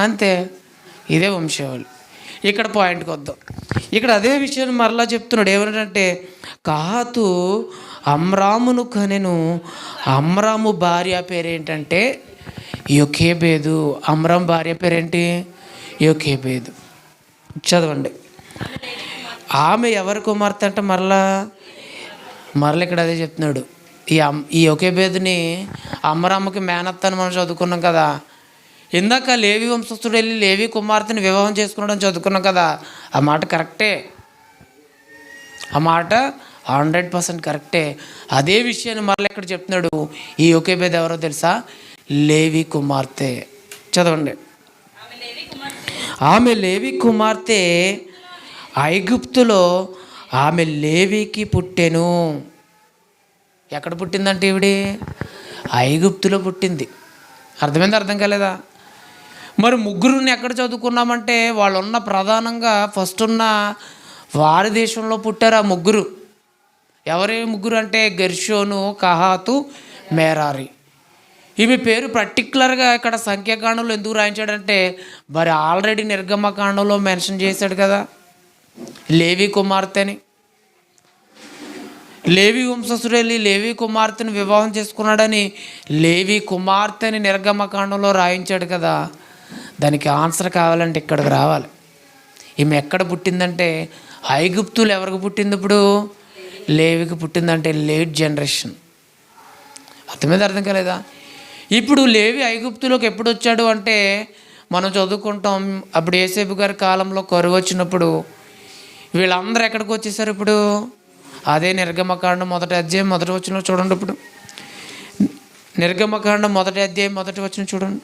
అంతే. ఇదే వంశవాళి. ఇక్కడ పాయింట్కి వద్దాం. ఇక్కడ అదే విషయాన్ని మరలా చెప్తున్నాడు. ఏమంటే కహాతు అమ్రామును కనెను. అమ్రాము భార్య పేరేంటంటే యోకేబేదు. అమ్రామ్ భార్య పేరేంటి? యోకేబేదు. చదవండి. ఆమె ఎవరి కుమార్తె అంటే మరలా ఇక్కడ అదే చెప్తున్నాడు. ఈ యోకేబేదుని అమ్రాముకి మేనత్త అని మనం చదువుకున్నాం కదా. ఇందాక లేవి వంశస్థుడు వెళ్ళి లేవి కుమార్తెని వివాహం చేసుకున్నాడని చదువుకున్నాం కదా. ఆ మాట కరెక్టే. ఆ మాట 100% కరెక్టే. అదే విషయాన్ని మరలా ఇక్కడ చెప్తున్నాడు. ఈ యోకేబేదు ఎవరో తెలుసా? లేవి కుమార్తె. చదవండి. ఆమె లేవి కుమార్తె ఐగుప్తులో ఆమె లేవికి పుట్టెను. ఎక్కడ పుట్టిందంటే ఈవిడి ఐగుప్తులో పుట్టింది. అర్థమైంది? అర్థం కాలేదా? మరి ముగ్గురుని ఎక్కడ చదువుకున్నామంటే వాళ్ళు ఉన్న ప్రధానంగా ఫస్ట్ ఉన్న వారి దేశంలో పుట్టారు ఆ ముగ్గురు. ఎవరి ముగ్గురు అంటే గెర్షోను, కహాతు, మేరారి. ఈమె పేరు పర్టికులర్గా ఇక్కడ సంఖ్యాకాండంలో ఎందుకు రాయించాడంటే మరి ఆల్రెడీ నిర్గమకాండంలో మెన్షన్ చేశాడు కదా లేవి కుమార్తెని. లేవి వంశస్థుడు వెళ్ళి లేవి కుమార్తెని వివాహం చేసుకున్నాడని లేవి కుమార్తెని నిర్గమకాండంలో రాయించాడు కదా. దానికి ఆన్సర్ కావాలంటే ఇక్కడికి రావాలి. ఈమె ఎక్కడ పుట్టిందంటే ఐగుప్తులు. ఎవరికి పుట్టింది? ఇప్పుడు లేవికి పుట్టిందంటే లేట్ జనరేషన్. అర్థమైంది? అర్థం కాలేదా? ఇప్పుడు లేవి ఐగుప్తులోకి ఎప్పుడు వచ్చాడు అంటే మనం చదువుకుంటాం. అప్పుడు యోసేపు గారి కాలంలో కరువు వచ్చినప్పుడు వీళ్ళందరూ ఎక్కడికి వచ్చేసారు? ఇప్పుడు అదే నిర్గమకాండం 1వ అధ్యాయం 1వ వచనం చూడండి. ఇప్పుడు నిర్గమకాండం 1వ అధ్యాయం 1వ వచనం చూడండి.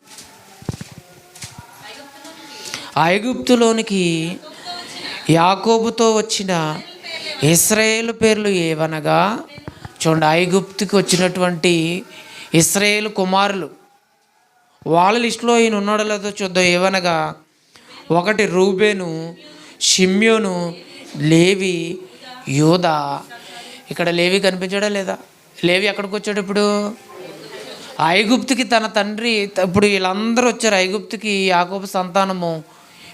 ఐగుప్తులోనికి యాకోబుతో వచ్చిన ఇశ్రాయేలు పేర్లు ఏవనగా, చూడండి, ఐగుప్తుకి వచ్చినటువంటి ఇశ్రాయేలు కుమారులు వాళ్ళ లిస్టులో ఈయన ఉన్నాడో లేదో చూద్దాం. ఏవనగా 1 రూబేను, షిమ్యోను, లేవి, యూదా. ఇక్కడ లేవి కనిపించాడా లేదా? లేవి ఎక్కడికి వచ్చాడు? ఇప్పుడు ఐగుప్తుకి తన తండ్రి. ఇప్పుడు వీళ్ళందరూ వచ్చారు ఐగుప్తుకి. యాకోబు సంతానము.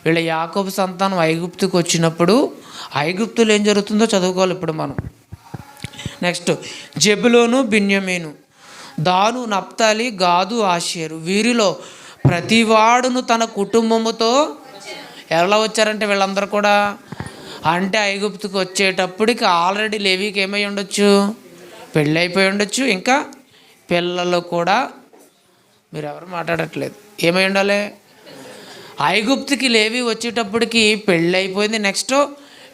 వీళ్ళ యాకోబు సంతానం ఐగుప్తుకి వచ్చినప్పుడు ఐగుప్తులో ఏం జరుగుతుందో చదువుకోవాలి ఇప్పుడు మనం. నెక్స్ట్ జెబులోను, బిన్యమీను, దాను, నప్తాలి, గాదు, ఆషేరు. వీరిలో ప్రతివాడును తన కుటుంబముతో ఎలా వచ్చారంటే వీళ్ళందరూ కూడా అంటే ఐగుప్తుకి వచ్చేటప్పటికి ఆల్రెడీ లేవికి ఏమై ఉండొచ్చు? పెళ్ళి అయిపోయి ఉండొచ్చు. ఇంకా పిల్లలు కూడా. మీరు ఎవరు మాట్లాడట్లేదు. ఏమై ఉండాలి? ఐగుప్తుకి లేవి వచ్చేటప్పటికి పెళ్ళి అయిపోయింది. నెక్స్ట్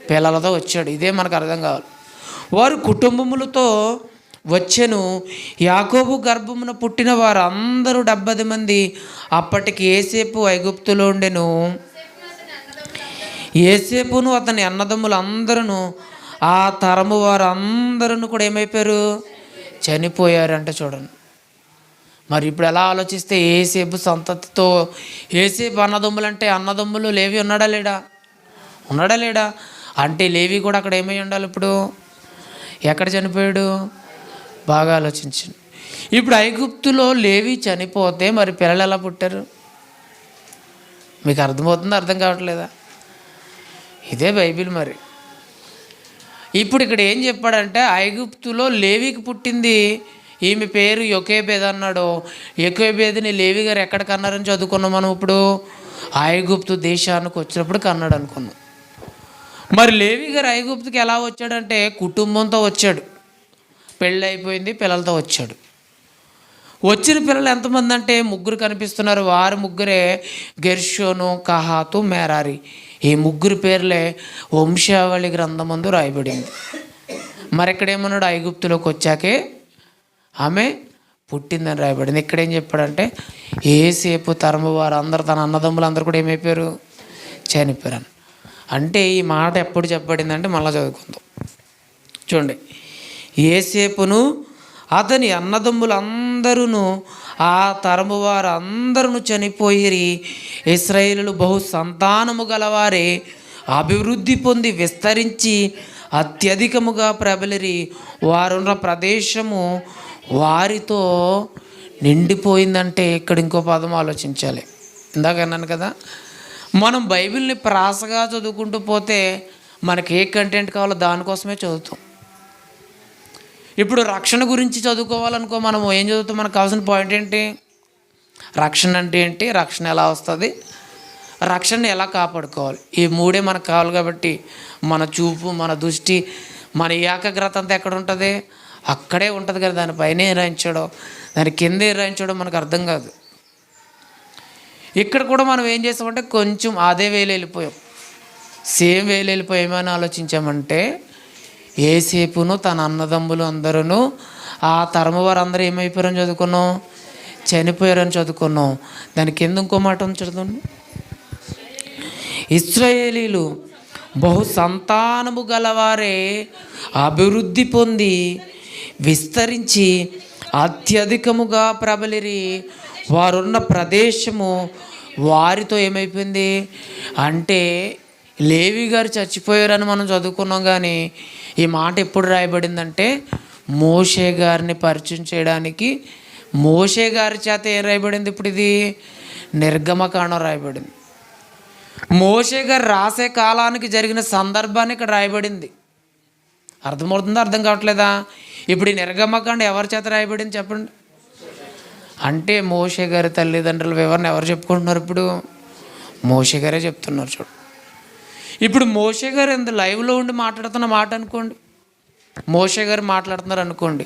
పిల్లలతో వచ్చాడు. ఇదే మనకు అర్థం కావాలి. వారు కుటుంబములతో వచ్చెను. యాకోబు గర్భమున పుట్టిన వారు అందరూ 70 మంది. అప్పటికి యోసేపు ఐగుప్తులో ఉండెను. యోసేపును అతని అన్నదమ్ములు అందరూ, ఆ తరము వారు అందరూ కూడా ఏమైపోయారు? చనిపోయారంట. చూడండి మరి ఇప్పుడు ఎలా ఆలోచిస్తే యోసేపు సంతతితో యోసేపు అన్నదమ్ములు అంటే అన్నదమ్ములు లేవి ఉన్నాడా లేడా? అంటే లేవి కూడా అక్కడ ఏమై ఉండాలి? ఇప్పుడు ఎక్కడ చనిపోయాడు? బాగా ఆలోచించండి. ఇప్పుడు ఐగుప్తులో లేవి చనిపోతే మరి పిల్లలు ఎలా పుట్టారు? మీకు అర్థమవుతుందా? అర్థం కావట్లేదా? ఇదే బైబిల్. మరి ఇప్పుడు ఇక్కడ ఏం చెప్పాడంటే ఐగుప్తులో లేవికి పుట్టింది ఈమె పేరు యొకేబేద్ అన్నాడు. యొకేబేదుని లేవి గారు ఎక్కడ కన్నారని చదువుకున్నాం మనం. ఇప్పుడు ఐగుప్తు దేశానికి వచ్చినప్పుడు కన్నాడు అనుకున్నాం. మరి లేవి గారు ఐగుప్తుకి ఎలా వచ్చాడంటే కుటుంబంతో వచ్చాడు. పెళ్ళి అయిపోయింది, పిల్లలతో వచ్చాడు. వచ్చిన పిల్లలు ఎంతమంది అంటే 3 కనిపిస్తున్నారు. వారు ముగ్గురే గెర్షోను, కహాతు, మెరారి. ఈ 3 పేర్లే వంశావళి గ్రంథమందు రాయబడింది. మరి ఎక్కడేమన్నాడు? ఐగుప్తులోకి వచ్చాకే ఆమె పుట్టిందని రాయబడింది. ఇక్కడేం చెప్పాడంటే యోసేపు తరము వారు అందరూ, తన అన్నదమ్ములు అందరూ కూడా ఏమైపోయారు? చనిపోయారు. అంటే ఈ మాట ఎప్పుడు చెప్పబడిందంటే మళ్ళీ చదువుకుందాం. చూడండి, యోసేపును అతని అన్నదమ్ములందరూ, ఆ తరము వారు అందరూ చనిపోయిరి. ఇశ్రాయేలు బహు సంతానము గలవారే, అభివృద్ధి పొంది విస్తరించి అత్యధికముగా ప్రబలిరి. వారున్న ప్రదేశము వారితో నిండిపోయిందంటే ఇక్కడ ఇంకో పదం ఆలోచించాలి. ఇందాక అన్నాను కదా, మనం బైబిల్ని ప్రాసగా చదువుకుంటూ పోతే మనకి ఏ కంటెంట్ కావాలో దానికోసమే చదువుతాం. ఇప్పుడు రక్షణ గురించి చదువుకోవాలనుకో, మనం ఏం చదువుతాం? మనకు కావాల్సిన పాయింట్ ఏంటి? రక్షణ అంటే ఏంటి, రక్షణ ఎలా వస్తుంది, రక్షణని ఎలా కాపాడుకోవాలి, ఈ 3 మనకు కావాలి. కాబట్టి మన చూపు, మన దృష్టి, మన ఏకాగ్రత అంతా ఎక్కడ ఉంటుంది? అక్కడే ఉంటుంది కదా. దానిపైన ఏం రాయించాడో, దాని కింద ఏం రాయించాడో మనకు అర్థం కాదు. ఇక్కడ కూడా మనం ఏం చేసామంటే కొంచెం అదే వేలు వెళ్ళిపోయాం, సేమ్ వేలు వెళ్ళిపోయామని ఆలోచించామంటే యోసేపును తన అన్నదమ్ములు అందరూ, ఆ తరము వారు అందరూ ఏమైపోయారని చదువుకున్నాం? చనిపోయారని చదువుకున్నాం. దాని కింద ఇంకో మాట చదువుతుంది, ఇశ్రాయేలీలు బహు సంతానము గలవారే, అభివృద్ధి పొంది విస్తరించి అత్యధికముగా ప్రబలిరి. వారున్న ప్రదేశము వారితో ఏమైపోయింది అంటే లేవి గారు చచ్చిపోయారని మనం చదువుకున్నాం. కానీ ఈ మాట ఎప్పుడు రాయబడిందంటే మోషే గారిని పరిచయం చేయడానికి మోషే గారి చేత ఏం రాయబడింది? ఇప్పుడు ఇది నిర్గమకాండం రాయబడింది. మోషే గారు రాసే కాలానికి జరిగిన సందర్భాన్ని ఇక్కడ రాయబడింది. అర్థమవుతుందా? అర్థం కావట్లేదా? ఇప్పుడు ఈ నిర్గమకాండం ఎవరి చేత రాయబడింది చెప్పండి? అంటే మోషే గారి తల్లిదండ్రుల వివరణ ఎవరు చెప్పుకుంటున్నారు? ఇప్పుడు మోషే గారే చెప్తున్నారు. చూడు, ఇప్పుడు మోషే గారు ఎంత లైవ్లో ఉండి మాట్లాడుతున్న మాట అనుకోండి, మోషే గారు మాట్లాడుతున్నారు అనుకోండి,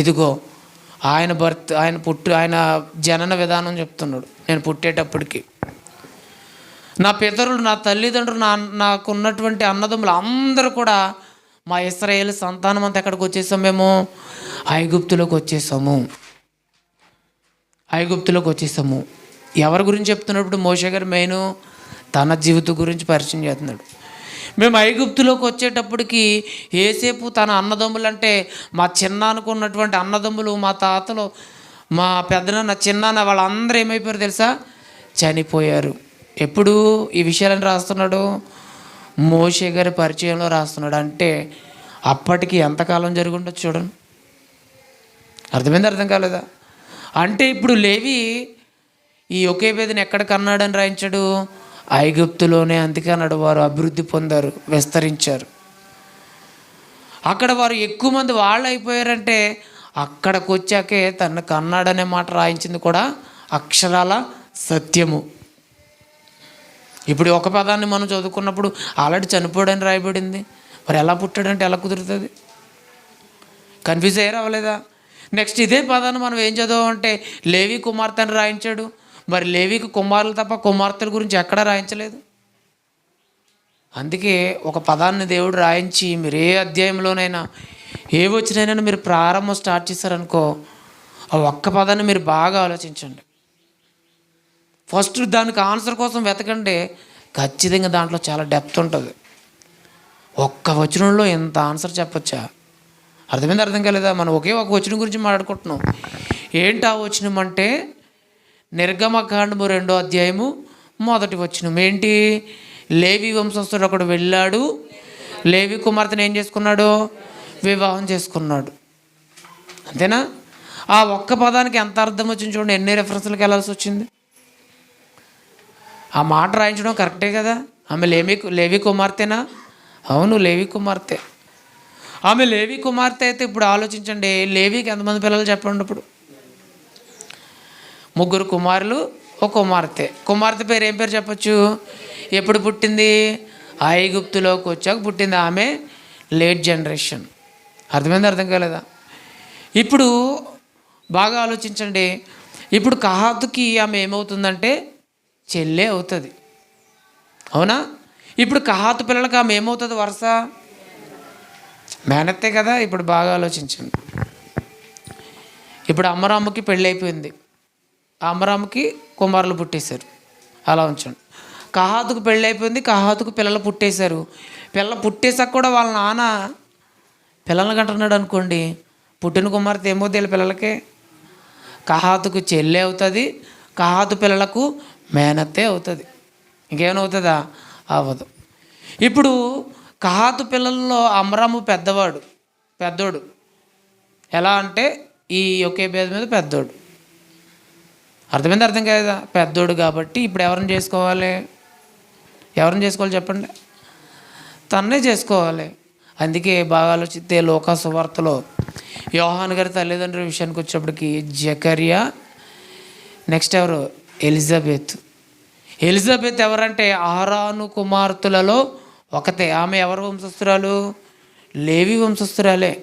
ఇదిగో ఆయన జనన విధానం చెప్తున్నాడు. నేను పుట్టేటప్పటికి నా పితరులు, నా తల్లిదండ్రులు, నాకున్నటువంటి అన్నదమ్ములు అందరూ కూడా మా ఇశ్రాయేలు సంతానం అంతా ఎక్కడికి వచ్చేసాం? మేము ఐగుప్తులోకి వచ్చేసాము. ఎవరి గురించి చెప్తున్నప్పుడు మోషే గారు మెయిన్ తన జీవితం గురించి పరిచయం చేస్తున్నాడు. మేము ఐగుప్తులోకి వచ్చేటప్పటికి యోసేపు తన అన్నదమ్ములు, అంటే మా చిన్న అనుకున్నటువంటి అన్నదమ్ములు, మా తాతలు, మా పెద్దనాన్న, చిన్నాన్న, వాళ్ళందరూ ఏమైపోయారు తెలుసా? చనిపోయారు. ఎప్పుడు ఈ విషయాలను రాస్తున్నాడు? మోషే గారి పరిచయంలో రాస్తున్నాడు. అంటే అప్పటికి ఎంతకాలం జరిగి ఉండొచ్చు చూడండి. అర్థమైంది? అర్థం కాలేదా? అంటే ఇప్పుడు లేవి ఈ యొకేబేదుని ఎక్కడ కన్నాడని రాయించాడు? ఐగుప్తులోనే. అందుకే అన్నాడు వారు అభివృద్ధి పొందారు, విస్తరించారు. అక్కడ వారు ఎక్కువ మంది వాళ్ళు అయిపోయారంటే అక్కడికి వచ్చాకే తను కన్నాడనే మాట రాయించింది కూడా అక్షరాల సత్యము. ఇప్పుడు ఒక పదాన్ని మనం చదువుకున్నప్పుడు ఆల్రెడీ చనిపోయాడని రాయబడింది. మరి ఎలా పుట్టాడంటే ఎలా కుదురుతుంది? కన్ఫ్యూజ్ అయ్యారా అవ్వలేదా? నెక్స్ట్ ఇదే పదాన్ని మనం ఏం చదవాలంటే లేవి కుమార్తె అని రాయించాడు. మరి లేవికి కుమారులు తప్ప కుమార్తెల గురించి ఎక్కడా రాయించలేదు. అందుకే ఒక పదాన్ని దేవుడు రాయించి మీరు ఏ అధ్యాయంలోనైనా ఏ వచ్చినైనా మీరు ప్రారంభం స్టార్ట్ చేశారనుకో, ఆ ఒక్క పదాన్ని మీరు బాగా ఆలోచించండి. ఫస్ట్ దానికి ఆన్సర్ కోసం వెతకండి, ఖచ్చితంగా దాంట్లో చాలా డెప్త్ ఉంటుంది. ఒక్క వచనంలో ఎంత ఆన్సర్ చెప్పచ్చా? అర్థం కాలేదా? మనం ఒకే ఒక వచనం గురించి మాట్లాడుకుంటున్నాం. ఏంటి ఆ వచనం అంటే నిర్గమకాండము 2వ అధ్యాయము 1వ వచనం. ఏంటి? లేవి వంశస్థుడు ఒకడు వెళ్ళాడు, లేవి కుమార్తెను ఏం చేసుకున్నాడు? వివాహం చేసుకున్నాడు. అంతేనా? ఆ ఒక్క పదానికి ఎంత అర్థం వచ్చింది చూడండి. ఎన్ని రెఫరెన్స్లకు వెళ్ళాల్సి వచ్చింది. ఆ మాట రాయించడం కరెక్టే కదా. ఆమె లేవి కుమార్తెనా? అవును, లేవి కుమార్తె. ఆమె లేవి కుమార్తె అయితే ఇప్పుడు ఆలోచించండి, లేవికి ఎంతమంది పిల్లలు చెప్పండి. ఇప్పుడు 3 కుమారులు, ఒక కుమార్తె. కుమార్తె పేరు ఏం పేరు చెప్పచ్చు? ఎప్పుడు పుట్టింది? ఐగుప్తులోకి వచ్చాక పుట్టింది. ఆమె లేట్ జనరేషన్. అర్థం కాలేదా? ఇప్పుడు బాగా ఆలోచించండి. ఇప్పుడు కహాతుకి ఆమె ఏమవుతుందంటే చెల్లె అవుతుంది. అవునా? ఇప్పుడు కహాతు పిల్లలకి ఆమె ఏమవుతుంది? వరుస మేనత్తే కదా. ఇప్పుడు బాగా ఆలోచించండి. ఇప్పుడు అమ్మరామ్మకి పెళ్ళి అయిపోయింది, అమ్మరామ్మకి కుమారులు పుట్టేశారు. అలా ఉంచండి. కహాతుకు పెళ్ళి అయిపోయింది, కహాతుకు పిల్లలు పుట్టేశారు. పిల్లలు పుట్టేసాక కూడా వాళ్ళ నాన్న పిల్లల్ని కంటున్నాడు అనుకోండి, పుట్టిన కుమార్తె ఏమవుతుంది వీళ్ళ పిల్లలకి? కహాతుకు చెల్లె అవుతుంది, కహాతు పిల్లలకు మేనత్తే అవుతుంది. ఇంకేమైనా అవుతుందా? అవ్వదు. ఇప్పుడు కహాతు పిల్లల్లో అమ్రాము పెద్దోడు. ఎలా అంటే ఈ ఒకే పేద మీద పెద్దోడు. అర్థం కాదా? పెద్దోడు కాబట్టి ఇప్పుడు ఎవరిని చేసుకోవాలి చెప్పండి? తన్నే చేసుకోవాలి. అందుకే బాగా ఆలోచిస్తే లోకా సువార్తలో యోహాను గారి తల్లిదండ్రుల విషయానికి వచ్చేప్పటికి జకరియా, నెక్స్ట్ ఎవరు? ఎలిజబెత్ ఎవరంటే ఆరాను కుమార్తెలలో ఒకతే. ఆమె ఎవరు వంశస్థురాలు? లేవి వంశస్థురాలే.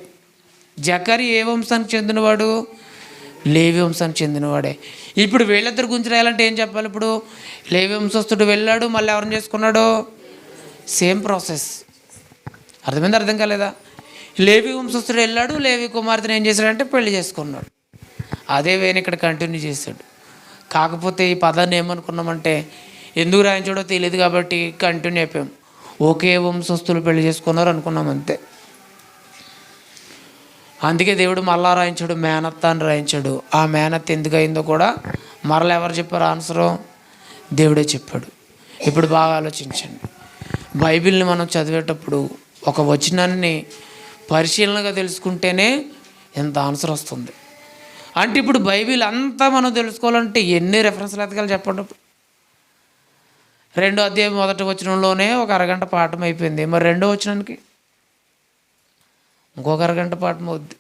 జకరియా ఏ వంశానికి చెందినవాడు? లేవి వంశానికి చెందినవాడే. ఇప్పుడు వీళ్ళిద్దరు గురించి రాయాలంటే ఏం చెప్పాలి? ఇప్పుడు లేవి వంశస్థుడు వెళ్ళాడు, మళ్ళీ ఎవరిని చేసుకున్నాడు? Same process. అర్థం కాలేదా? లేవి వంశస్థుడు వెళ్ళాడు, లేవి కుమార్తెను ఏం చేశాడంటే పెళ్లి చేసుకున్నాడు. అదే వేని ఇక్కడ కంటిన్యూ చేశాడు. కాకపోతే ఈ పదాన్ని ఏమనుకున్నామంటే ఎందుకు రాయించాడో తెలియదు కాబట్టి కంటిన్యూ అయిపోయాం. ఒకే వంశస్థులు పెళ్లి చేసుకున్నారు అనుకున్నాం, అంతే. అందుకే దేవుడు మళ్ళా రాయించాడు, మేనత్త అని రాయించాడు. ఆ మేనత్త ఎందుకు అయిందో కూడా మరలా ఎవరు చెప్పారు ఆన్సరు? దేవుడే చెప్పాడు. ఇప్పుడు బాగా ఆలోచించండి. బైబిల్ని మనం చదివేటప్పుడు ఒక వచనాన్ని పరిశీలనగా తెలుసుకుంటేనే ఎంత ఆన్సర్ వస్తుంది. అంటే ఇప్పుడు బైబిల్ అంతా మనం తెలుసుకోవాలంటే ఎన్ని రెఫరెన్స్లు ఎతకాలి చెప్పండి. 2వ అధ్యాయం 1వ వచనంలోనే ఒక అరగంట పాఠం అయిపోయింది. మరి 2వ వచనానికి ఇంకొక అరగంట పాఠం అవుద్ది.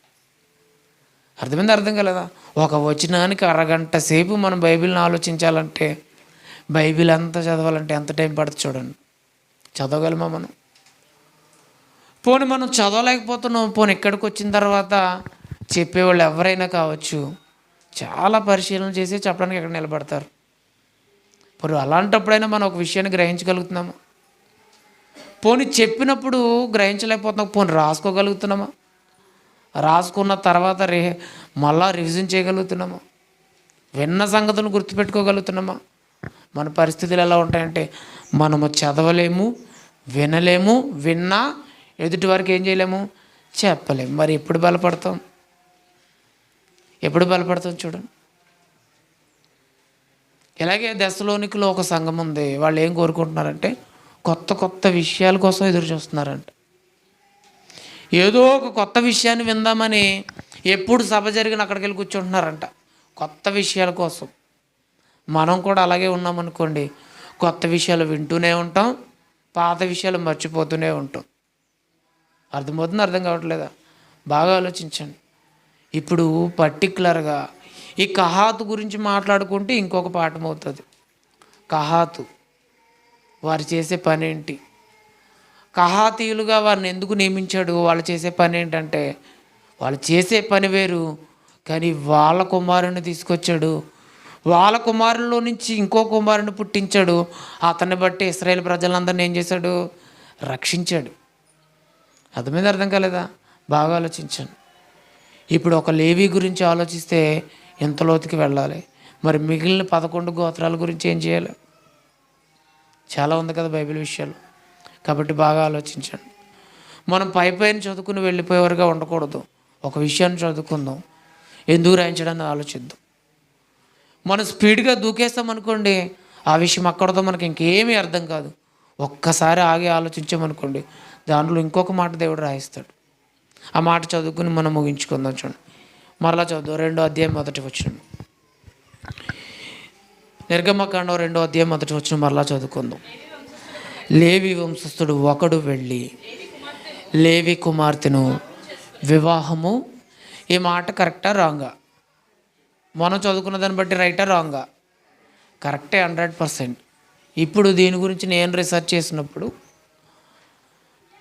అర్థం కాలేదా? ఒక వచనానికి అరగంట సేపు మనం బైబిల్ని ఆలోచించాలంటే, బైబిల్ అంతా చదవాలంటే ఎంత టైం పడుతుంది చూడండి. చదవగలమా మనం? పోనీ మనం చదవలేకపోతున్నాం. పోనీ ఇక్కడికి వచ్చిన తర్వాత చెప్పేవాళ్ళు ఎవరైనా కావచ్చు, చాలా పరిశీలన చేసి చెప్పడానికి ఎక్కడ నిలబడతారు. పోనీ అలాంటప్పుడైనా మనం ఒక విషయాన్ని గ్రహించగలుగుతున్నామా? పోనీ చెప్పినప్పుడు గ్రహించలేకపోతున్నాం, పోనీ రాసుకోగలుగుతున్నామా? రాసుకున్న తర్వాత మళ్ళా రివిజన్ చేయగలుగుతున్నామా? విన్న సంగతులను గుర్తుపెట్టుకోగలుగుతున్నామా? మన పరిస్థితులు ఎలా ఉంటాయంటే మనము చదవలేము, వినలేము, విన్నా ఎదుటి వారికి ఏం చేయలేము, చెప్పలేము. మరి ఎప్పుడు బలపడతాం చూడండి. ఇలాగే దశలోనికలో ఒక సంఘం ఉంది. వాళ్ళు ఏం కోరుకుంటున్నారంటే కొత్త విషయాల కోసం ఎదురు చూస్తున్నారంట. ఏదో ఒక కొత్త విషయాన్ని విందామని ఎప్పుడు సభ జరిగిన అక్కడికి వెళ్ళి కూర్చుంటున్నారంట కొత్త విషయాల కోసం. మనం కూడా అలాగే ఉన్నామనుకోండి, కొత్త విషయాలు వింటూనే ఉంటాం, పాత విషయాలు మర్చిపోతూనే ఉంటాం. అర్థం కావట్లేదా? బాగా ఆలోచించండి. ఇప్పుడు పర్టికులర్గా ఈ కహాతు గురించి మాట్లాడుకుంటే ఇంకొక పాఠం అవుతుంది. కహాతు వారు చేసే పని ఏంటి, కహాతీయులుగా వారిని ఎందుకు నియమించాడు, వాళ్ళు చేసే పని ఏంటంటే వాళ్ళు చేసే పని వేరు, కానీ వాళ్ళ కుమారుని తీసుకొచ్చాడు, వాళ్ళ కుమారుల్లో నుంచి ఇంకో కుమారుని పుట్టించాడు. అతన్ని బట్టి ఇశ్రాయేలు ప్రజలందరినీ ఏం చేశాడు? రక్షించాడు. అర్థం కాలేదా? బాగా ఆలోచించండి. ఇప్పుడు ఒక లేవి గురించి ఆలోచిస్తే ఎంత లోతుకి వెళ్ళాలి, మరి మిగిలిన 11 గోత్రాల గురించి ఏం చేయాలి? చాలా ఉంది కదా బైబిల్ విషయాలు. కాబట్టి బాగా ఆలోచించండి. మనం పైన చదువుకుని వెళ్ళిపోయేవారుగా ఉండకూడదు. ఒక విషయాన్ని చదువుకుందాం, ఎందుకు రాయించడానికి ఆలోచిద్దాం. మనం స్పీడ్గా దూకేస్తామనుకోండి, ఆ విషయం అక్కడతో మనకి ఇంకేమీ అర్థం కాదు. ఒక్కసారి ఆగి ఆలోచించామనుకోండి, దాంట్లో ఇంకొక మాట దేవుడు రాయిస్తాడు. ఆ మాట చదువుకుని మనం ముగించుకుందాం. చూడండి, మరలా చదువు 2వ అధ్యాయం 1వ వచనం. నిర్గమకాండం 2వ అధ్యాయం 1వ వచనం మరలా చదువుకుందాం. లేవి వంశస్థుడు ఒకడు వెళ్ళి లేవి కుమార్తెను వివాహము. ఈ మాట కరెక్టా రాంగా? మనం చదువుకున్న దాన్ని బట్టి రైటా రాంగా? కరెక్టే 100%. ఇప్పుడు దీని గురించి నేను రీసెర్చ్ చేసినప్పుడు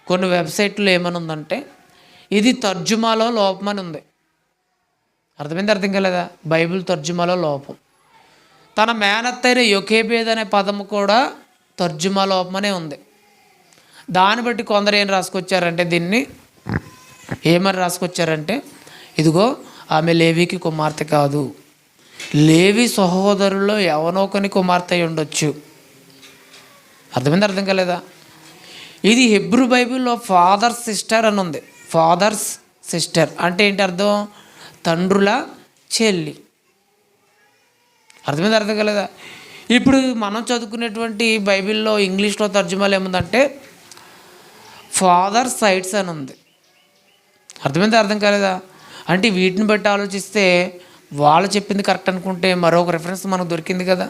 కొన్ని వెబ్సైట్లో ఏమని ఉందంటే, ఇది తర్జుమాలో లోపం అని ఉంది. అర్థం కాలేదా? బైబిల్ తర్జుమాలో లోపం. తన మేనత్తైన యొకేబేద్ అనే పదము కూడా తర్జుమా లోపమనే ఉంది. దాన్ని బట్టి కొందరు ఏం రాసుకొచ్చారంటే, దీన్ని ఏమని రాసుకొచ్చారంటే, ఇదిగో ఆమె లేవికి కుమార్తె కాదు, లేవి సహోదరుల్లో ఎవనో కొన్ని కుమార్తె అయి ఉండొచ్చు. అర్థం కాలేదా? ఇది హెబ్రూ బైబిల్లో ఫాదర్స్ సిస్టర్ అని ఉంది. ఫాదర్స్ సిస్టర్ అంటే ఏంటి అర్థం? తండ్రుల చెల్లి. అర్థం కాలేదా? ఇప్పుడు మనం చదువుకునేటువంటి బైబిల్లో ఇంగ్లీష్లో తర్జుమాలు ఏముందంటే ఫాదర్ సైడ్స్ అని ఉంది. అర్థం కాలేదా? అంటే వీటిని బట్టి ఆలోచిస్తే వాళ్ళు చెప్పింది కరెక్ట్ అనుకుంటే మరొక రిఫరెన్స్ మనకు దొరికింది కదా.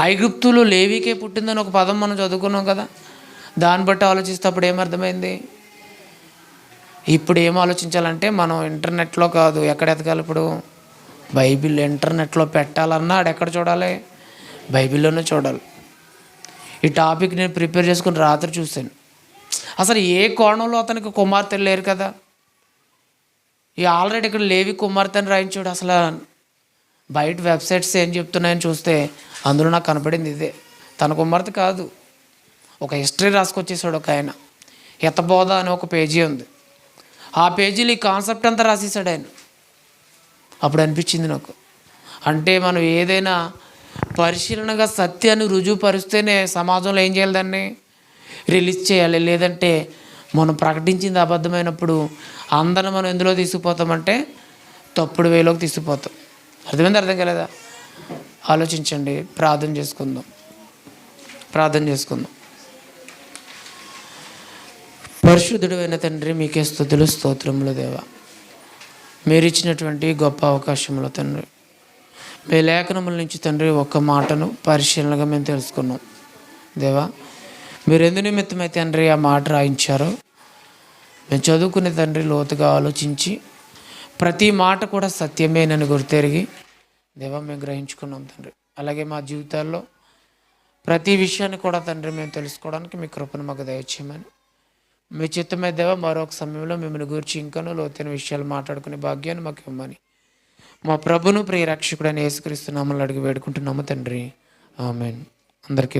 ఐగుప్తులో లేవికే పుట్టిందని ఒక పదం మనం చదువుకున్నాం కదా. దాన్ని బట్టి ఆలోచిస్తే అప్పుడు ఏమర్థమైంది? ఇప్పుడు ఏం ఆలోచించాలంటే మనం ఇంటర్నెట్లో కాదు, ఎక్కడ ఎతకాలి? ఇప్పుడు బైబిల్ ఇంటర్నెట్లో పెట్టాలన్నా ఎక్కడ చూడాలి? బైబిల్లోనే చూడాలి. ఈ టాపిక్ నేను ప్రిపేర్ చేసుకుని రాత్రి చూశాను. అసలు ఏ కోణంలో అతనికి కుమార్తెలు లేరు కదా. ఈ ఆల్రెడీ ఇక్కడ లేవి కుమార్తెని రాయించాడు. అసలు బయట వెబ్సైట్స్ ఏం చెప్తున్నాయని చూస్తే అందులో నాకు కనపడింది ఇదే. తన కుమార్తె కాదు. ఒక హిస్టరీ రాసుకొచ్చేసాడు ఒక ఆయన. హితబోధ అని ఒక పేజీ ఉంది. ఆ పేజీలో ఈ కాన్సెప్ట్ అంతా రాసేసాడు ఆయన. అప్పుడు అనిపించింది నాకు, అంటే మనం ఏదైనా పరిశీలనగా సత్యాన్ని రుజువుపరిస్తేనే సమాజంలో ఏం చేయాలి? దాన్ని రిలీజ్ చేయాలి. లేదంటే మనం ప్రకటించింది అబద్ధమైనప్పుడు అందరం మనం ఎందులో తీసుకుపోతామంటే తప్పుడు వేలోకి తీసుకుపోతాం. అర్థం కాలేదా? ఆలోచించండి. ప్రార్థన చేసుకుందాం. పరిశుద్ధుడైన తండ్రి, మీకే స్తుతులు స్తోత్రములు దేవా. మీరు ఇచ్చినటువంటి గొప్ప అవకాశంలో తండ్రి, మీ లేఖనముల నుంచి తండ్రి ఒక్క మాటను పరిశీలనగా మేము తెలుసుకున్నాం దేవా. మీరు ఎందు నిమిత్తమై తండ్రి ఆ మాట రాయించారో మేము చదువుకునే తండ్రి లోతుగా ఆలోచించి ప్రతి మాట కూడా సత్యమేనని గుర్తెరిగి దేవా మేము గ్రహించుకున్నాం తండ్రి. అలాగే మా జీవితాల్లో ప్రతి విషయాన్ని కూడా తండ్రి మేము తెలుసుకోవడానికి మీ కృపను మాకు దయచేయమని, మీ చిత్తమే దేవా మరొక సమయంలో మిమ్మల్ని గురించి ఇంకనూ లోతైన విషయాలు మాట్లాడుకునే భాగ్యాన్ని మాకు ఇవ్వమని మా ప్రభును ప్రియ రక్షకుడైన యేసుక్రీస్తు నామములో అడిగి వేడుకుంటున్నాము తండ్రి. ఆమేన్. అందరికీ